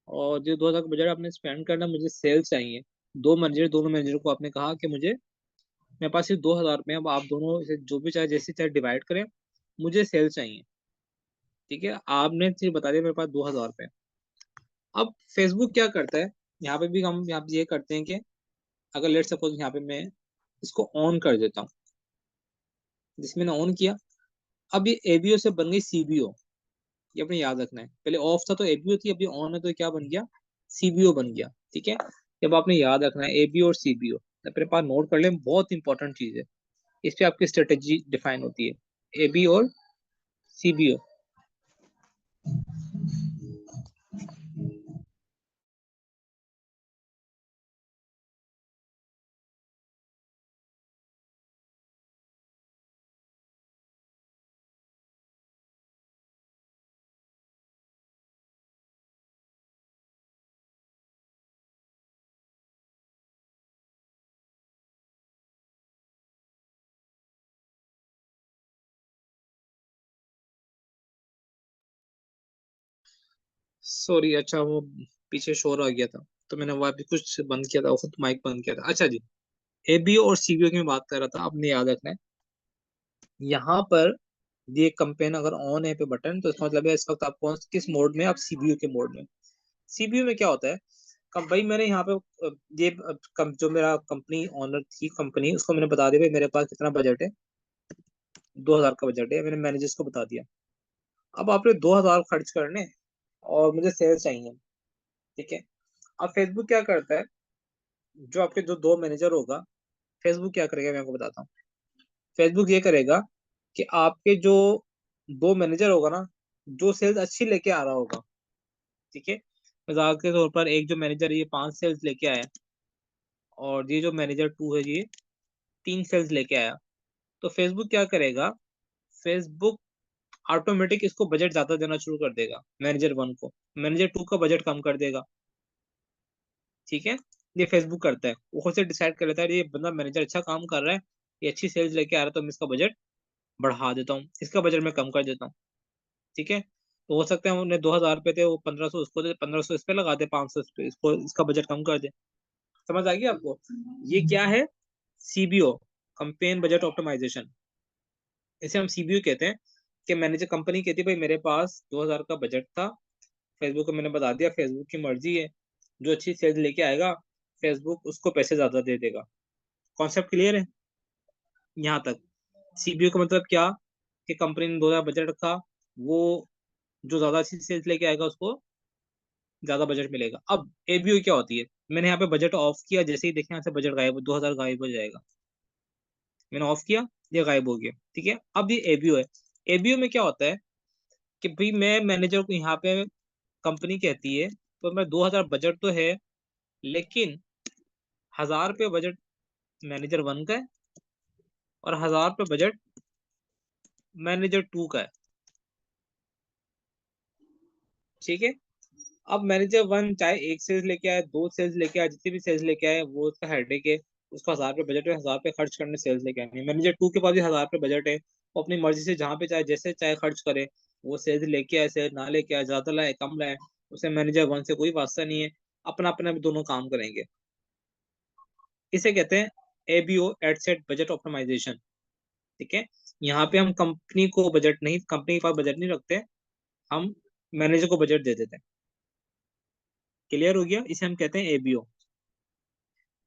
और जो 2,000 का बजट आपने स्पेंड करना, मुझे सेल्स चाहिए। 2 मैनेजर, दोनों मैनेजर को आपने कहा कि मुझे, मेरे पास सिर्फ 2,000 में, अब आप दोनों इसे जो भी चाहे जैसे चाहे डिवाइड करें, मुझे सेल्स चाहिए, ठीक है। आपने चीज बता दिया मेरे पास 2,000 रुपये। अब फेसबुक क्या करता है, यहाँ पे भी हम यहाँ पे ये करते हैं कि अगर लेट सपोज यहाँ पे मैं इसको ऑन कर देता हूँ, जिसमें मैंने ऑन किया, अब ये एबीओ से बन गई सीबीओ। ये अपने याद रखना है, पहले ऑफ था तो एबीओ थी, अभी ऑन है तो क्या बन गया? सीबीओ बन गया, ठीक है। जब आपने याद रखना है एबीओ और सीबीओ, अपने पास नोट कर लें, बहुत इंपॉर्टेंट चीज है। इस पे आपकी स्ट्रेटेजी डिफाइन होती है, एबी और सीबीओ। सॉरी, अच्छा वो पीछे शोर आ गया था, तो मैंने वहाँ भी कुछ बंद किया था, खुद माइक बंद किया था। अच्छा जी, एबीओ और सीबीओ की मैं बात कर रहा था, आपने याद रखना है। यहाँ पर ये कैंपेन अगर ऑन है पे बटन, तो इसका मतलब है इस वक्त आप किस मोड में, आप सीबीयू के मोड में। सीबीयू में क्या होता है, कब भाई मैंने यहाँ पे ये जो मेरा कंपनी ओनर थी कंपनी, उसको मैंने बता दिया भाई मेरे पास कितना बजट है, 2,000 का बजट है, मैंने मैनेजर्स को बता दिया। अब आपने 2,000 खर्च करने और मुझे सेल्स चाहिए, ठीक है। अब फेसबुक क्या करता है, जो आपके जो दो मैनेजर होगा, फेसबुक क्या करेगा मैं आपको बताता हूँ। फेसबुक ये करेगा कि आपके जो दो मैनेजर होगा ना, जो सेल्स अच्छी लेके आ रहा होगा, ठीक है। मिसाल के तौर पर एक जो मैनेजर है ये 5 सेल्स लेके आया, और ये जो मैनेजर 2 है ये 3 सेल्स लेके आया, तो फेसबुक क्या करेगा, फेसबुक ऑटोमेटिक इसको बजट ज्यादा देना शुरू कर देगा, मैनेजर 1 को। मैनेजर 2 का बजट कम कर देगा, ठीक है। ये फेसबुक करता है, वो खुद से डिसाइड कर लेता है ये बंदा मैनेजर अच्छा काम कर रहा है, ये अच्छी सेल्स लेके आ रहा है, तो मैं इसका बजट बढ़ा देता हूँ, इसका बजट मैं कम कर देता हूँ, ठीक है। तो हो सकता है उन्हें 2,000 रुपये थे, वो 1,500 उसको दे, 1,500 इस पे लगा दे, 500 इस पे, इसको इसका बजट कम कर दे। समझ आ गया आपको? ये क्या है, सीबीओ, कंपेन बजट ऑप्टिमाइजेशन। इसे हम सीबीओ कहते हैं। कि मैनेजर कंपनी कहती है भाई मेरे पास 2,000 का बजट था, फेसबुक को मैंने बता दिया, फेसबुक की मर्जी है, जो अच्छी सेल्स लेके आएगा फेसबुक उसको पैसे ज्यादा दे देगा। कॉन्सेप्ट क्लियर है यहाँ तक? सीबीओ का मतलब क्या, कि कंपनी ने 2,000 बजट रखा, वो जो ज्यादा अच्छी सेल्स लेके आएगा उसको ज्यादा बजट मिलेगा। अब एबीओ क्या होती है, मैंने यहाँ पे बजट ऑफ किया, जैसे ही देखें यहाँ से बजट गायब, 2,000 गायब हो जाएगा। मैंने ऑफ किया, ये गायब हो गया, ठीक है। अब ये एबीओ है। एबीओ में क्या होता है कि भाई मैं मैनेजर को यहाँ पे, कंपनी कहती है तो मैं 2,000 बजट तो है, लेकिन 1,000 रुपये बजट मैनेजर 1 का है, और 1,000 रुपये बजट मैनेजर 2 का है, ठीक है। अब मैनेजर 1 चाहे एक सेल्स लेके आए, दो सेल्स लेके आए, जितनी भी सेल्स लेके आए, वो उसका हेडेक है। उसका 1,000 रुपये बजट है, 1,000 रुपये खर्च करने सेल्स लेके आएंगे। मैनेजर 2 के पास भी 1,000 रुपये बजट है, वो अपनी मर्जी से जहाँ पे चाहे जैसे चाहे खर्च करे। वो सेल्स लेके आए, सेल्स ना लेके आए, ज्यादा लाए कम लाए, उसे मैनेजर 1 से कोई वास्ता नहीं है। अपना अपना भी दोनों काम करेंगे। इसे कहते हैं ABO, ad set budget optimisation, ठीक है। यहाँ पे हम कंपनी को बजट नहीं, कंपनी के पास बजट नहीं रखते, हम मैनेजर को बजट दे देते हैं। क्लियर हो गया? इसे हम कहते हैं एबीओ।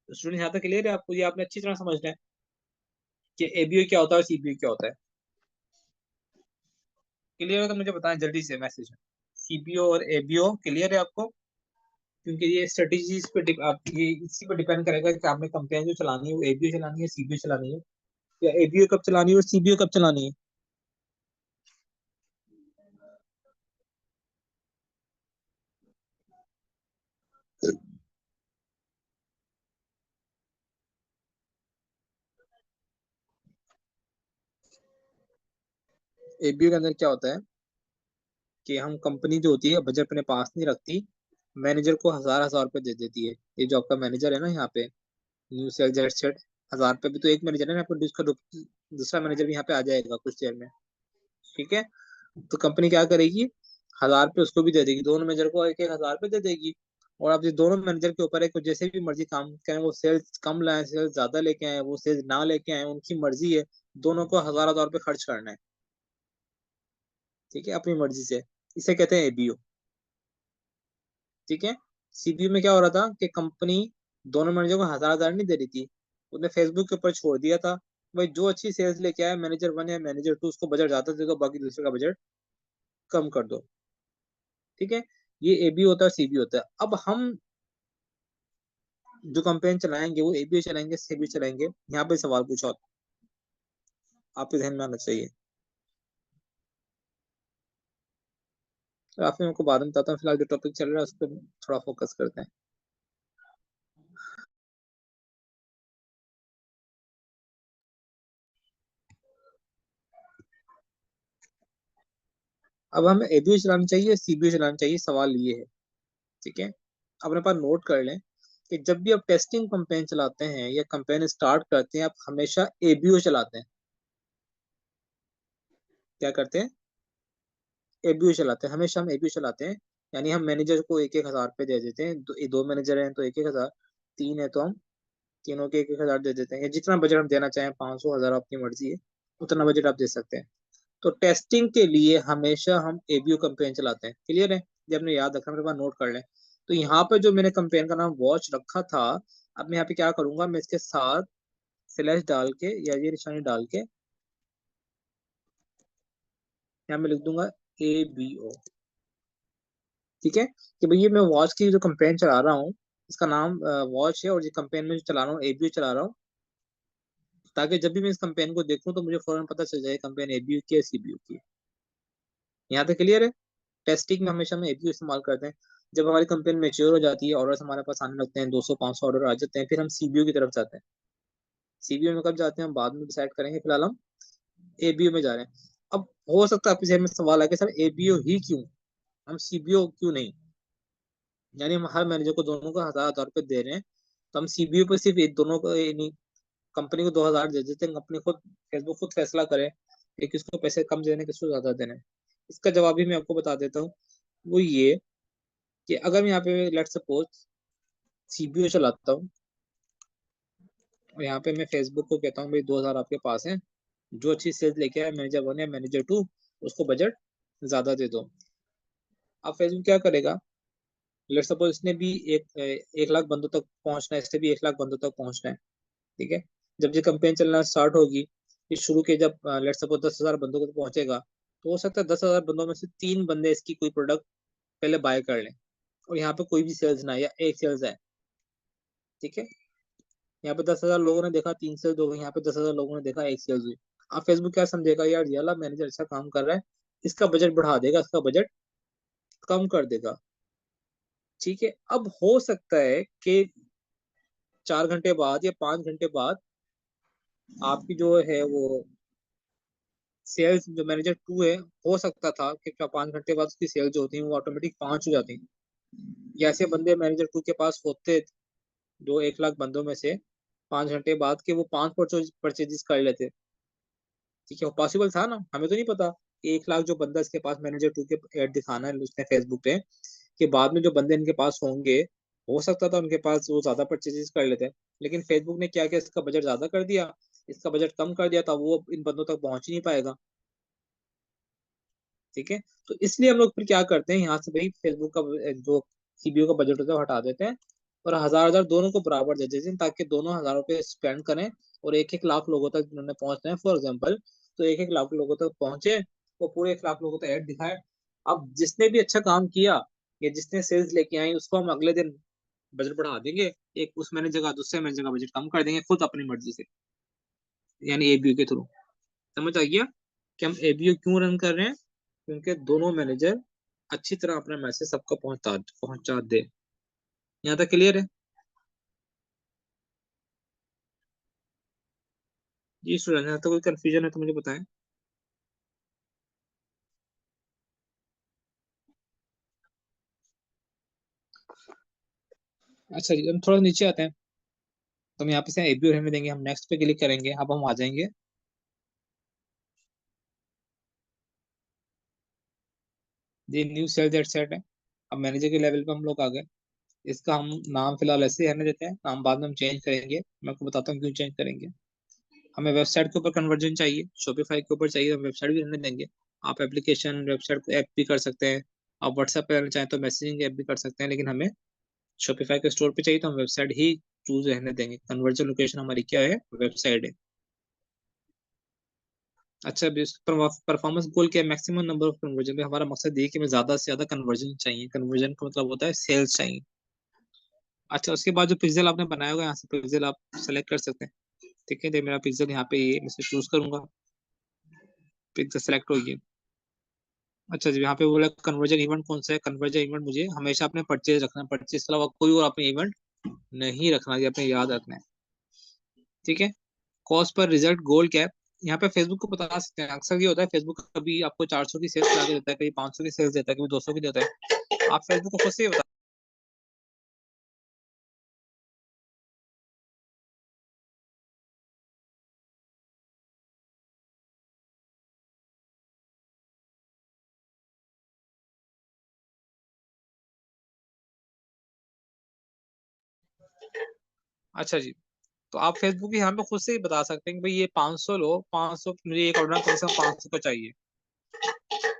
स्टूडेंट यहाँ तक क्लियर है आपको? ये आपने अच्छी तरह समझना है कि एबीओ क्या होता है और सीबीओ क्या होता है। क्लियर है तो मुझे बताएं जल्दी से मैसेज में। सीबीओ और एबीओ क्लियर है आपको? क्योंकि ये स्ट्रेटेजीज पे आप ये इसी पे डिपेंड करेगा कि आपने कंपेन जो चलानी है वो एबीओ चलानी है, सीबीओ चलानी है, या एबीओ कब चलानी है और सीबीओ कब चलानी है। एबीओ के अंदर क्या होता है कि हम कंपनी जो होती है बजट अपने पास नहीं रखती, मैनेजर को 1,000 1,000 रुपये दे देती है। ये जो आपका मैनेजर है ना यहाँ पे, न्यू सेल्स एडसेट, 1,000 रुपये भी तो एक मैनेजर है ना, आपको दूसरा दूसरा मैनेजर भी यहाँ पे आ जाएगा कुछ देर में, ठीक है। तो कंपनी क्या करेगी, 1,000 रुपये उसको भी दे देगी, दोनों मैनेजर को एक एक 1,000 रुपये दे देगी। और अब ये दोनों मैनेजर के ऊपर है कि जैसे भी मर्जी काम करें, वो सेल्स कम लाए, सेल्स ज्यादा लेके आए, वो सेल्स ना लेके आए, उनकी मर्जी है। दोनों को 1,000 1,000 रुपये खर्च करना है, ठीक है, अपनी मर्जी से। इसे कहते हैं एबीओ, ठीक है। सीबीयू में क्या हो रहा था कि कंपनी दोनों मैनेजर को 1,000 1,000 नहीं दे रही थी, उसने फेसबुक के ऊपर छोड़ दिया था, भाई जो अच्छी सेल्स लेके आया मैनेजर 1 या मैनेजर 2 उसको बजट ज्यादा दे दो, बाकी दूसरे का बजट कम कर दो, ठीक है। ये एबी होता है, सीबी होता है। अब हम जो कंपेन चलाएंगे वो एबीओ चलाएंगे, सीबी चलाएंगे, यहाँ पे सवाल पूछा होता आपके ध्यान में आना चाहिए। तो आपने हमको बाद में बताता हूँ, फिलहाल जो टॉपिक चल रहा है उस पर थोड़ा फोकस करते हैं। अब हमें एबीओ चलाना चाहिए, सीबीओ चलाना चाहिए, सवाल ये है। ठीक है, अपने पास नोट कर लें कि जब भी आप टेस्टिंग कैंपेन चलाते हैं या कैंपेन स्टार्ट करते हैं, आप हमेशा एबीओ चलाते हैं। क्या करते हैं? एबीओ चलाते हैं, हमेशा हम एबीओ चलाते हैं। यानी हम मैनेजर को 1-1 हजार रुपये दे देते हैं। दो मैनेजर हैं तो 1-1 हजार, 3 है तो हम तीनों के 1-1 हजार दे देते हैं, या जितना बजट हम देना चाहें, 500, 1000, अपनी मर्जी है, उतना बजट आप दे सकते हैं। तो टेस्टिंग के लिए हमेशा हम एबीओ कैंपेन चलाते हैं। क्लियर है? जब आपने याद रखना, मेरे पास नोट कर लें। तो यहाँ पे जो मैंने कैंपेन का नाम वॉच रखा था, अब मैं यहाँ पे क्या करूंगा, मैं इसके साथ स्लैश डाल के या ये निशानी डाल के यहाँ मैं लिख दूंगा एबीओ। ठीक है, कि भैया मैं वॉच की जो कैंपेन चला रहा हूँ, इसका नाम वॉच है, और ये कैंपेन में जो चला रहा हूँ एबीओ चला रहा हूँ, ताकि जब भी मैं इस कैंपेन को देखूं तो मुझे फौरन पता चल जाए कैंपेन एबीयू की है, सीबीयू की है। यहाँ तक क्लियर है? टेस्टिंग में हमेशा हम एबीयू इस्तेमाल करते हैं। जब हमारी कंपेन मेच्योर हो जाती है, ऑर्डर्स हमारे पास आने लगते हैं, 200-500 ऑर्डर आ जाते हैं, फिर हम सीबीयू की तरफ जाते हैं। सीबीयू में कब जाते हैं, हम बाद में डिसाइड करेंगे, फिलहाल हम एबीयू में जा रहे हैं। अब हो सकता है आपके जहन में सवाल है कि सर एबीयू ही क्यों, हम सीबीयू क्यों नहीं? यानी हम हर मैनेजर को दोनों को 1000-1000 रुपये दे रहे हैं, तो हम सीबीयू पे सिर्फ एक दोनों को कंपनी को 2000 दे देते हैं। कंपनी खुद, फेसबुक खुद फैसला करे कि किसको पैसे कम देने, किसको ज्यादा देने। इसका जवाब भी मैं आपको बता देता हूँ। वो ये कि अगर मैं यहाँ पे लेट सपोज सीबीओ चलाता हूँ, और यहाँ पे मैं फेसबुक को कहता हूँ भाई 2000 आपके पास है, जो अच्छी सेल्स लेके आए मैनेजर 1 या मैनेजर 2, उसको बजट ज्यादा दे दो। अब फेसबुक क्या करेगा? लेट सपोज इसने भी 1 लाख बंदों तक पहुंचना है, इससे भी 1 लाख बंदों तक पहुंचना है। ठीक है, जब ये कंपेन चलना स्टार्ट होगी, ये शुरू के जब लेट सपोज 10,000 बंदों तक पहुंचेगा, तो हो सकता है 10,000 बंदों में से 3 बंदे इसकी कोई प्रोडक्ट पहले बाय कर लें, और यहाँ पे कोई भी सेल्स ना आए, या एक सेल्स है। ठीक है, यहाँ पे 10,000 लोगों ने देखा, 3 सेल्स हो गई, यहाँ पे 10,000 लोगों ने देखा, एक सेल्स हुई। अब फेसबुक क्या समझेगा, यार ये वाला मैनेजर अच्छा काम कर रहा है, इसका बजट बढ़ा देगा, इसका बजट कम कर देगा। ठीक है, अब हो सकता है कि 4 घंटे बाद या 5 घंटे बाद आपकी जो है वो सेल्स, जो मैनेजर 2 है, हो सकता था कि 5 घंटे बाद उसकी सेल्स जो होती है वो ऑटोमेटिक 5 हो जाती है। या ऐसे बंदे मैनेजर 2 के पास होते, जो 1 लाख बंदों में से 5 घंटे बाद के वो 5 परचेजेस कर लेते। ठीक है, वो पॉसिबल था ना, हमें तो नहीं पता कि 1 लाख जो बंदा इसके पास मैनेजर 2 के ऐड दिखाना है उसने फेसबुक पे, कि बाद में जो बंदे इनके पास होंगे, हो सकता था उनके पास वो ज्यादा परचेजेस कर लेते। लेकिन फेसबुक ने क्या किया, इसका बजट ज्यादा कर दिया, इसका बजट कम कर दिया, था वो इन बंदों तक पहुंच ही नहीं पाएगा। ठीक है, तो इसलिए हम लोग फिर क्या करते हैं, यहाँ से भाई फेसबुक का जो सीबीओ का बजट होता है वो हटा देते हैं, और 1000-1000 दोनों को बराबर दे देते हैं, ताकि दोनों 1000 रुपये स्पेंड करें, और 1-1 लाख लोगों तक जिन्होंने पहुंचना है फॉर एग्जाम्पल, तो 1-1 लाख लोगों तक पहुंचे, वो पूरे 1 लाख लोगों तक ऐड दिखाए। अब जिसने भी अच्छा काम किया या जिसने सेल्स लेके आई, उसको हम अगले दिन बजट बढ़ा देंगे, एक उस मैंने जगह दूसरे मैंने जगह बजट कम कर देंगे खुद अपनी मर्जी से, यानी एबीओ के थ्रू। समझ आ गया कि हम एबीओ क्यों रन कर रहे हैं? क्योंकि दोनों मैनेजर अच्छी तरह अपना मैसेज सबको पहुंचा पहुंचा दे। यहाँ तक क्लियर है? जी स्टूडेंट, यहाँ तक कोई कंफ्यूजन है तो मुझे बताएं। अच्छा जी, हम थोड़ा नीचे आते हैं, तो हम यहाँ पे से एबीओ रहने देंगे, हम नेक्स्ट पे क्लिक करेंगे, अब हम आ जाएंगे ये न्यू सेल दैट सेट है। अब मैनेजर के लेवल पे हम लोग आ गए। इसका हम नाम फिलहाल ऐसे ही रहने देते हैं, नाम बाद में हम चेंज करेंगे, मैं आपको बताता हूँ क्यों चेंज करेंगे। हमें वेबसाइट के ऊपर कन्वर्जन चाहिए, शॉपिफाई के ऊपर चाहिए, हम वेबसाइट भी रहने देंगे। आप एप्लीकेशन वेबसाइट ऐप भी कर सकते हैं, आप व्हाट्सएप पे रहना चाहें तो मैसेजिंग ऐप भी कर सकते हैं, लेकिन हमें शॉपिफाई के स्टोर पे चाहिए तो हम वेबसाइट ही चूज रहने देंगे। कन्वर्जन लोकेशन हमारी क्या है, वेबसाइट है। अच्छा, अभी परफॉर्मेंस गोल क्या है, मैक्सिमम नंबर ऑफ कन्वर्जन। हमारा मकसद ये है कि हमें ज्यादा से ज्यादा कन्वर्जन चाहिए, कन्वर्जन का मतलब होता है सेल्स चाहिए। अच्छा, उसके बाद जो पिक्सल आपने बनाया होगा, यहाँ से पिक्सल आप सेलेक्ट कर सकते हैं। ठीक है, तो मेरा पिक्सल यहाँ पे ये मैं चूज करूंगा, पिक द सेलेक्ट होगी। अच्छा जी, यहाँ पे बोला कन्वर्जन इवेंट कौन सा है। कन्वर्जन इवेंट मुझे हमेशा अपने परचेज रखना है, परचेज के अलावा कोई और अपने इवेंट नहीं रखना, ये अपने याद रखना है। ठीक है। कॉस्ट पर रिजल्ट गोल कैप, यहाँ पे फेसबुक को बता सकते हैं। अक्सर ये होता है फेसबुक कभी आपको 400 की सेल्स ला के देता है, कभी 500 की सेल्स देता है, कभी 200 की देता है। आप फेसबुक को खुद से ही बता। अच्छा जी, तो आप फेसबुक यहाँ पे खुद से ही बता सकते हैं कि भाई ये 500 लो, 500 मुझे एक ऑर्डर कम से कम 500 का चाहिए।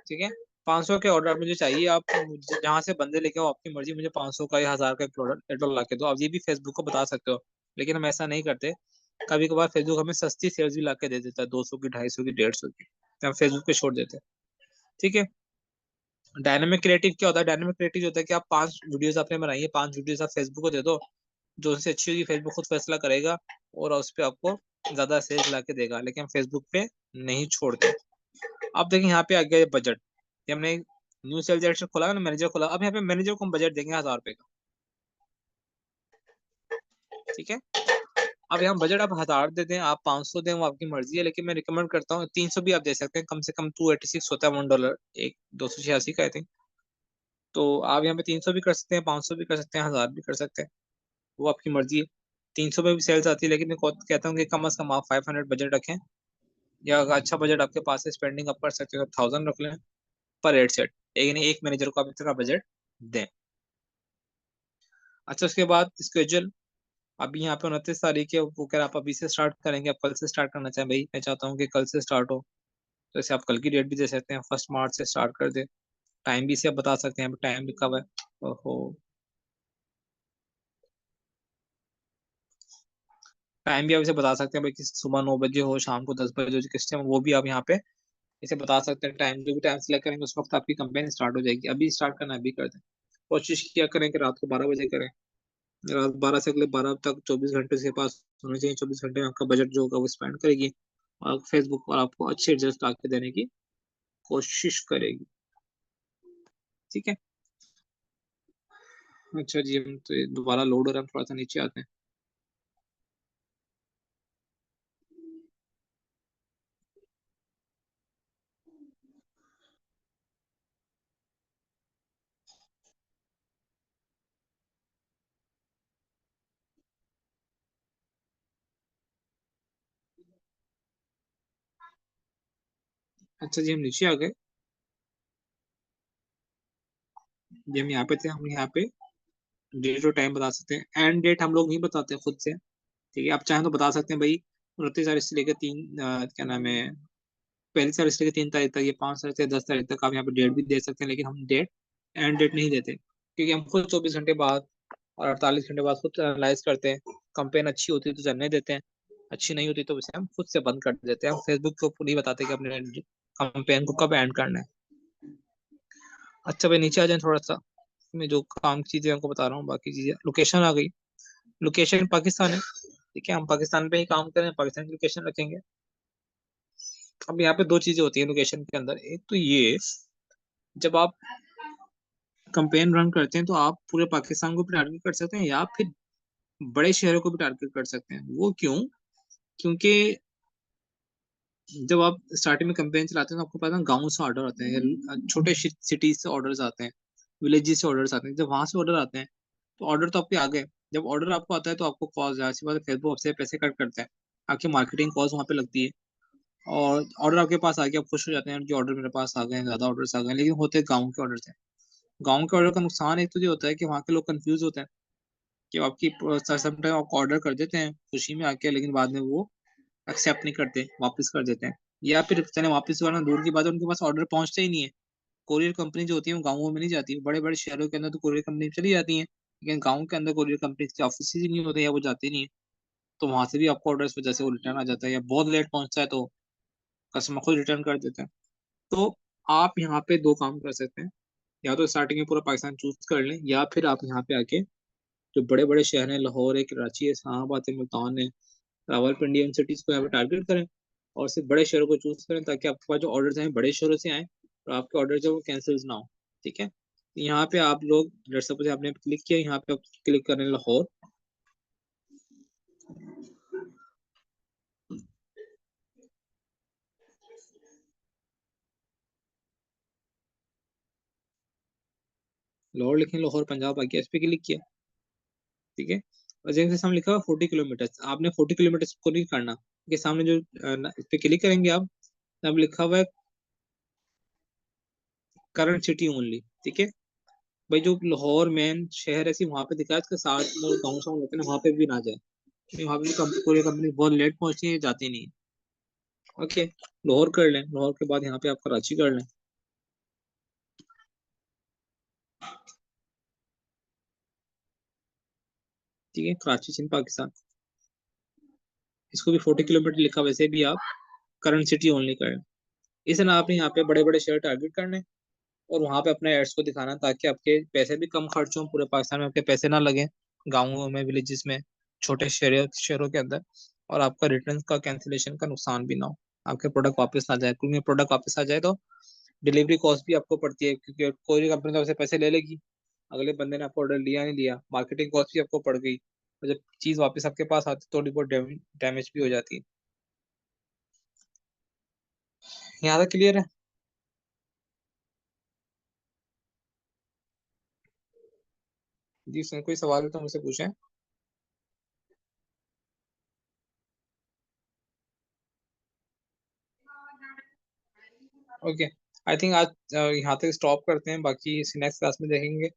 ठीक है। 500 के ऑर्डर मुझे चाहिए, आप मुझे जहाँ से बंदे लेके आओ, आपकी मर्जी, मुझे 500 का या 1000 का एक प्रोडक्ट पेट्रोल ला के दो। आप ये भी फेसबुक को बता सकते हो, लेकिन हम ऐसा नहीं करते। कभी कभार फेसबुक हमें सस्ती सेल्स भी ला के दे देता है, 200 की, 250 की, 150 की, तो हम फेसबुक पे छोड़ देते हैं। ठीक है। डायनामिक क्रिएटिव क्या होता है। डायनामिक क्रिएटिव होता है कि आप 5 वीडियोस आपने बनाई है, 5 वीडियोस आप फेसबुक को दे दो, जो उनसे अच्छी होगी फेसबुक खुद फैसला करेगा और उस पर आपको ज्यादा सेल्स ला के देगा, लेकिन हम फेसबुक पे नहीं छोड़ते। अब देखिए यहाँ पे आ गया बजट। ये हमने न्यू सेल्स डायरेक्टर खोला ना, मैनेजर खोला। अब यहाँ पे मैनेजर को हम बजट देंगे 1000 रुपए का। ठीक है। अब यहाँ बजट आप 1000 दे दें, आप 500 दें, वो आपकी मर्जी है, लेकिन मैं रिकमेंड करता हूँ 300 भी आप दे सकते हैं। कम से कम 286 होता है, $1, एक 286 का आई थिंक। तो आप यहाँ पे 300 भी कर सकते हैं, 500 भी कर सकते हैं, 1000 भी कर सकते हैं, वो आपकी मर्जी है। 300 में भी सेल्स आती है, लेकिन मैं कहता हूँ कि कम से कम आप 500 बजट रखें, या अगर अच्छा बजट आपके पास है, स्पेंडिंग आप कर सकते हो, तो 1000 रख लें पर हेड सेट। लेकिन एक मैनेजर को आप इतना बजट दें। अच्छा, उसके बाद स्केड्यूल। अभी यहाँ पे 29 तारीख है, वो कह रहा आप अभी से स्टार्ट करेंगे, आप कल से स्टार्ट करना चाहें, भाई मैं चाहता हूँ कि कल से स्टार्ट हो। तो इसे आप कल की डेट भी दे सकते हैं, 1 मार्च से स्टार्ट कर दे। टाइम भी इसे आप बता सकते हैं, टाइम लिखा हुआ है। ओहो, टाइम भी आप इसे बता सकते हैं भाई, कि सुबह 9 बजे हो, शाम को 10 बजे हो, किस टाइम, वो भी आप यहाँ पे इसे बता सकते हैं। टाइम जो भी टाइम सेलेक्ट करेंगे उस वक्त आपकी कंपेन स्टार्ट हो जाएगी। अभी स्टार्ट करना है, अभी कर दें। कोशिश किया करें कि रात को 12 बजे करें। रात 12 से अगले 12 तक 24 घंटे से पास होने चाहिए। 24 घंटे में आपका बजट जो होगा वो स्पेंड करेगी, और फेसबुक पर आपको अच्छे रिजल्ट ला के देने की कोशिश करेगी। ठीक है। अच्छा जी, हम तो ये दोबारा लोड हो रहा है, हम थोड़ा सा नीचे आते हैं। अच्छा जी, हम नीचे आ गए। जी, हम यहाँ पे थे। हम यहाँ पे डेट और टाइम बता सकते हैं। एंड डेट हम लोग नहीं बताते खुद से। ठीक है। आप चाहें तो बता सकते हैं भाई, 29 तारीख से लेकर क्या नाम है, 1 तारीख से लेकर 3 तारीख तक, ये 5 तारीख से 10 तारीख तक। आप यहाँ पे डेट भी दे सकते हैं, लेकिन हम डेट एंड डेट नहीं देते, क्योंकि हम खुद 24 घंटे बाद और 48 घंटे बाद खुद एनालाइज करते हैं। कंपेन अच्छी होती है तो चलने देते हैं, अच्छी नहीं होती तो उसे हम खुद से बंद कर देते हैं। हम फेसबुक को नहीं बताते कि अपने कंपेन को कब एंड करना है। अच्छा भाई, नीचे आ जाए थोड़ा सा। मैं जो काम की चीजें आपको बता रहा हूँ, बाकी चीजें, लोकेशन आ गई। लोकेशन पाकिस्तान है। ठीक है, हम पाकिस्तान पे ही काम करें, पाकिस्तान की लोकेशन रखेंगे। अब यहाँ पे दो चीजें होती है लोकेशन के अंदर। एक तो ये, जब आप कंपेन रन करते हैं तो आप पूरे पाकिस्तान को भी टारगेट कर सकते हैं, या फिर बड़े शहरों को भी टारगेट कर सकते हैं। वो क्यों? क्योंकि जब आप स्टार्टिंग में कंपेन चलाते हैं तो आपको पता है गाँव से ऑर्डर आते हैं, या छोटे सिटीज से ऑर्डर्स आते हैं, विलेजेस से ऑर्डर्स आते हैं। जब वहां से ऑर्डर आते हैं तो ऑर्डर तो आपके आ गए। जब ऑर्डर आपको आता है तो आपको कॉस्ट, जाहिर सी बात है फेसबुक आपसे पैसे कट करता है, आपकी मार्केटिंग कॉस्ट वहाँ पे लगती है। और ऑर्डर आपके पास आ गया, आप खुश हो जाते हैं कि ऑर्डर मेरे पास आ गए हैं, ज्यादा ऑर्डर्स आ गए हैं, लेकिन होते गाँव के ऑर्डर हैं। गाँव के ऑर्डर का नुकसान एक तो ये होता है कि वहाँ के लोग कंफ्यूज होते हैं, कि आपकी समटाइम आपको ऑर्डर कर देते हैं खुशी में आके, लेकिन बाद में वो एक्सेप्ट नहीं करते, वापस कर देते हैं। या फिर चले वापस करना दूर की बात है, उनके पास ऑर्डर पहुंचता ही नहीं है। कोरियर कंपनी जो होती है वो गाँवों में नहीं जाती। बड़े बड़े शहरों के अंदर तो कोरियर कंपनी चली जाती है, लेकिन गाँव के अंदर कोरियर कंपनी के ऑफिस ही नहीं होते, या वो जाती नहीं है। तो वहां से भी आपको ऑर्डर इस वजह से वो रिटर्न आ जाता है, या बहुत लेट पहुंचता है तो कस्टमर खुद रिटर्न कर देते हैं। तो आप यहाँ पे दो काम कर सकते हैं। या तो स्टार्टिंग में पूरा पाकिस्तान चूज कर लें, या फिर आप यहाँ पे आके जो बड़े बड़े शहर हैं, लाहौर है, कराची है, इस्लामाबाद है, मुल्तान है, रावलपिंडी, इन सिटीज को यहाँ पे टारगेट करें। और सिर्फ बड़े शहरों को चूज करें ताकि आपके पास जो ऑर्डर आए बड़े शहरों से आए और आपके ऑर्डर जो वो कैंसिल ना हो। ठीक है, यहाँ पे आप लोग जैसे सपोज आपने क्लिक किया, यहाँ पे आप क्लिक करें लाहौर। लाहौर लिखें, लाहौर पंजाब आ गया, इस पे क्लिक किया। ठीक है, और जैसे सामने लिखा हुआ 40 किलोमीटर, आपने 40 किलोमीटर को नहीं करना, के सामने जो इस पे क्लिक करेंगे आप, तब लिखा हुआ है करंट सिटी ओनली। ठीक है भाई, जो लाहौर मेन शहर ऐसी वहां पे दिखा है, इसके साथ में गाँव साउंड होते हैं ना, वहां पे भी ना जाए, क्योंकि वहां पे पूरी कंपनी बहुत लेट पहुंचती है, जाती नहीं है। ओके, लाहौर कर लें, लाहौर के बाद यहाँ पे आप कराची कर लें। ठीक है, कराची सिंध पाकिस्तान, इसको भी 40 किलोमीटर लिखा, वैसे भी आप करंट सिटी ओनली करें। इस तरह आपने यहाँ पे बड़े बड़े शहर टारगेट करने और वहां पे अपने एड्स को दिखाना, ताकि आपके पैसे भी कम खर्च हों, पूरे पाकिस्तान में आपके पैसे ना लगे, गाँवों में, विलेजेस में, छोटे शहरों शहरों के अंदर, और आपका रिटर्न का कैंसिलेशन का नुकसान भी ना हो, आपके प्रोडक्ट वापस ना जाए, क्योंकि प्रोडक्ट वापस आ जाए तो डिलीवरी कॉस्ट भी आपको पड़ती है, क्योंकि कोई भी कंपनी तो आपसे पैसे ले लेगी, अगले बंदे ने आपको ऑर्डर लिया नहीं लिया, मार्केटिंग कॉस्ट भी आपको पड़ गई, और जब चीज वापस आपके पास आती थोड़ी बहुत डैमेज भी हो जाती है। यहाँ तक क्लियर है? जी सर, कोई सवाल है तो मुझसे पूछें। ओके, आई थिंक आज यहाँ तक स्टॉप करते हैं, बाकी नेक्स्ट क्लास में देखेंगे,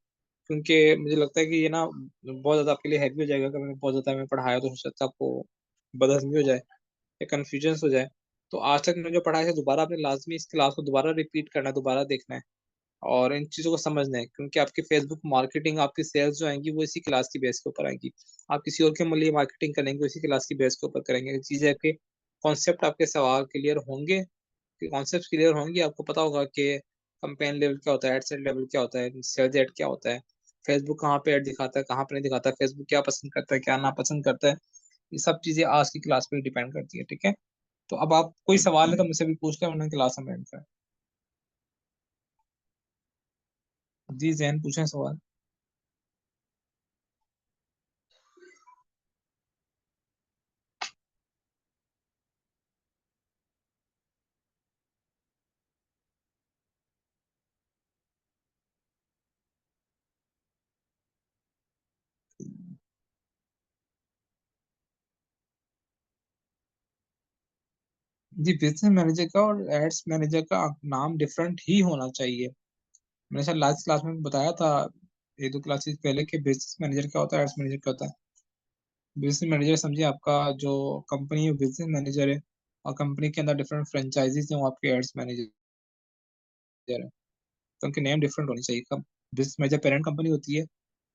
क्योंकि मुझे लगता है कि ये ना बहुत ज़्यादा आपके लिए हैवी हो जाएगा, अगर मैंने बहुत ज़्यादा मैं पढ़ाया तो हो सकता है आपको बदहजमी हो जाए या कन्फ्यूजन हो जाए। तो आज तक मैंने जो पढ़ा है दोबारा आपने लाजमी इस क्लास को दोबारा रिपीट करना है, दोबारा देखना है, और इन चीज़ों को समझना है, क्योंकि आपकी फेसबुक मार्केटिंग, आपकी सेल्स जो आएंगी वो इसी क्लास की बेस के ऊपर आएंगी। आप किसी और के लिए मार्केटिंग करेंगे, इसी क्लास की बेस के ऊपर करेंगे, चीज़ें आपके कॉन्सेप्ट, आपके सवाल क्लियर होंगे, कॉन्सेप्ट क्लियर होंगे, आपको पता होगा कि कंपेन लेवल क्या होता है, एड सेट लेवल क्या होता है, सेल्स एड क्या होता है, फेसबुक कहाँ पे एड दिखाता है, कहाँ पे नहीं दिखाता है, फेसबुक क्या पसंद करता है, क्या ना पसंद करता है, ये सब चीजें आज की क्लास पे डिपेंड करती है। ठीक है, तो अब आप कोई सवाल है तो मुझसे भी पूछ लें, वरना क्लास में एंड करें। जी जैन, पूछें सवाल। जी, बिजनेस मैनेजर का और एड्स मैनेजर का नाम डिफरेंट ही होना चाहिए। मैंने शायद लास्ट क्लास में बताया था, एक दो क्लासेस पहले, कि बिजनेस मैनेजर क्या होता है, एड्स मैनेजर क्या होता है। बिजनेस मैनेजर समझिए आपका जो कंपनी है बिजनेस मैनेजर है, और कंपनी के अंदर डिफरेंट फ्रेंचाइजीज हैं, वो आपके एड्स मैनेजर है। तो उनके नेम डिफरेंट होने चाहिए। कब बिजनेस मैनेजर पेरेंट कंपनी होती है,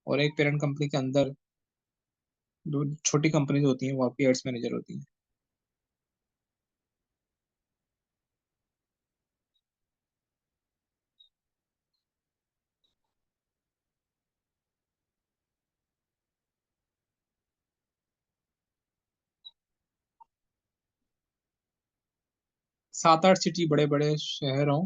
और एक पेरेंट कंपनी के अंदर जो छोटी कंपनीज होती हैं वो आपकी एड्स मैनेजर होती हैं। 7-8 सिटी, बड़े बड़े शहर हों।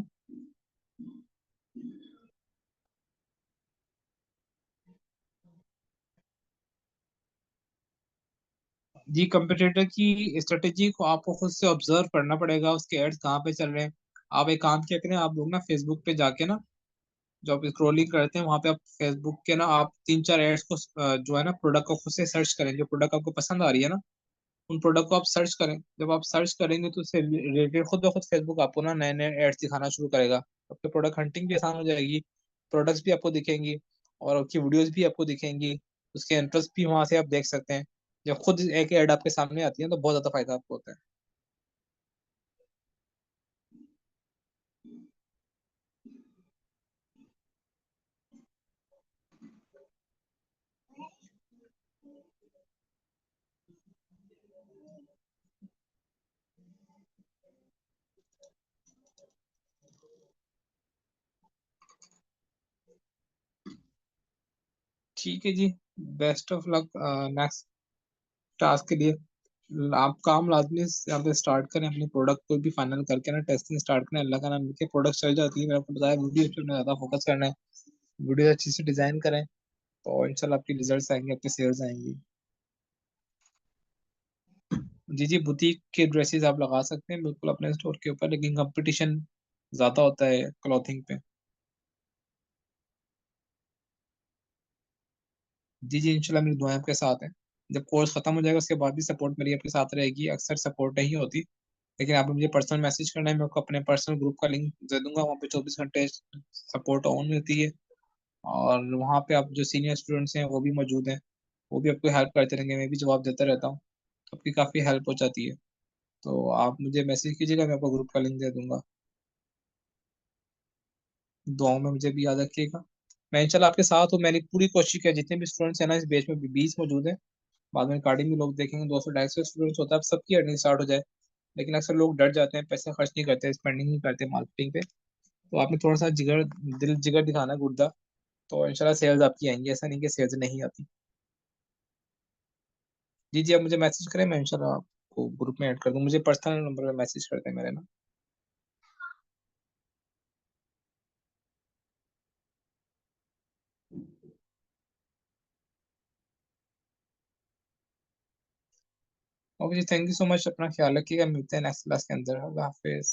जी, कंपटीटर की स्ट्रेटेजी को आपको खुद से ऑब्जर्व करना पड़ेगा, उसके एड्स कहाँ पे चल रहे हैं। आप एक काम क्या करें, आप लोग ना फेसबुक पे जाके ना, जो आप स्क्रोलिंग करते हैं वहां पे, आप फेसबुक के ना आप 3-4 एड्स को जो है ना प्रोडक्ट को खुद से सर्च करें, जो प्रोडक्ट आपको पसंद आ रही है ना, उन प्रोडक्ट को आप सर्च करें। जब आप सर्च करेंगे तो उससे रिलेटेड खुद ब खुद फेसबुक आपको ना नए नए एड्स दिखाना शुरू करेगा। आपके प्रोडक्ट हंटिंग भी आसान हो जाएगी, प्रोडक्ट्स भी आपको दिखेंगी, और आपकी वीडियोस भी आपको दिखेंगी, उसके इंटरेस्ट भी वहां से आप देख सकते हैं। जब खुद एक ऐड आपके सामने आती है तो बहुत ज्यादा फायदा आपको होता है। ठीक है जी, best of luck next task के लिए। आप काम लाजमी यहाँ पे स्टार्ट करें, अपने प्रोडक्ट को भी फाइनल करके ना टेस्टिंग स्टार्ट करें, अल्लाह का नाम लेके प्रोडक्ट चल जाती है। मैंने आपको बताया वीडियो पे ज्यादा फोकस करना है, वीडियो अच्छी से डिजाइन करें, तो इंशाल्लाह आपकी रिजल्ट्स आएंगे, आपकी सेल्स आएंगी। जी जी, बुटीक के ड्रेसेस आप लगा सकते हैं बिल्कुल अपने स्टोर के ऊपर, लेकिन कंपटीशन ज्यादा होता है क्लॉथिंग पे। जी जी, इंशाल्लाह मेरी दुआएं आपके साथ हैं। जब कोर्स खत्म हो जाएगा उसके बाद भी सपोर्ट मेरी आपके साथ रहेगी, अक्सर सपोर्ट नहीं होती, लेकिन आप मुझे पर्सनल मैसेज करना है, मैं आपको अपने पर्सनल ग्रुप का लिंक दे दूंगा, वहाँ पे 24 घंटे सपोर्ट ऑन मिलती है। और वहाँ पे आप जो सीनियर स्टूडेंट्स हैं वो भी मौजूद हैं, वो भी आपको हेल्प करते रहेंगे, मैं भी जवाब देता रहता हूँ, तो आपकी काफ़ी हेल्प हो जाती है। तो आप मुझे मैसेज कीजिएगा, मैं आपको ग्रुप का लिंक दे दूंगा। दुआओं में मुझे भी याद रखिएगा। मैं इंशाल्लाह आपके साथ हूँ, मैंने पूरी कोशिश की है, जितने भी स्टूडेंट्स हैं ना इस बैच में 20 मौजूद हैं, बाद में रिकॉर्डिंग में लोग देखेंगे 200 250 स्टूडेंट्स होता है, अब सबकी अर्निंग स्टार्ट हो जाए, लेकिन अक्सर लोग डर जाते हैं, पैसा खर्च नहीं करते, स्पेंडिंग नहीं करते मार्केटिंग पे। तो आपने थोड़ा सा जिगर, दिल जिगर दिखाना है, गुर्दा, तो इंशाल्लाह सेल्स आपकी आएंगी, ऐसा नहीं कि सेल्स नहीं आती। जी जी, आप मुझे मैसेज करें, मैं इंशाल्लाह आपको ग्रुप में ऐड कर दूँ, मुझे पर्सनल नंबर पे मैसेज करते हैं मेरे ना। Okay ji, thank you so much, अपना ख्याल रखिएगा, मिलते हैं नेक्स्ट क्लास के अंदर, अल्लाह हाफिज।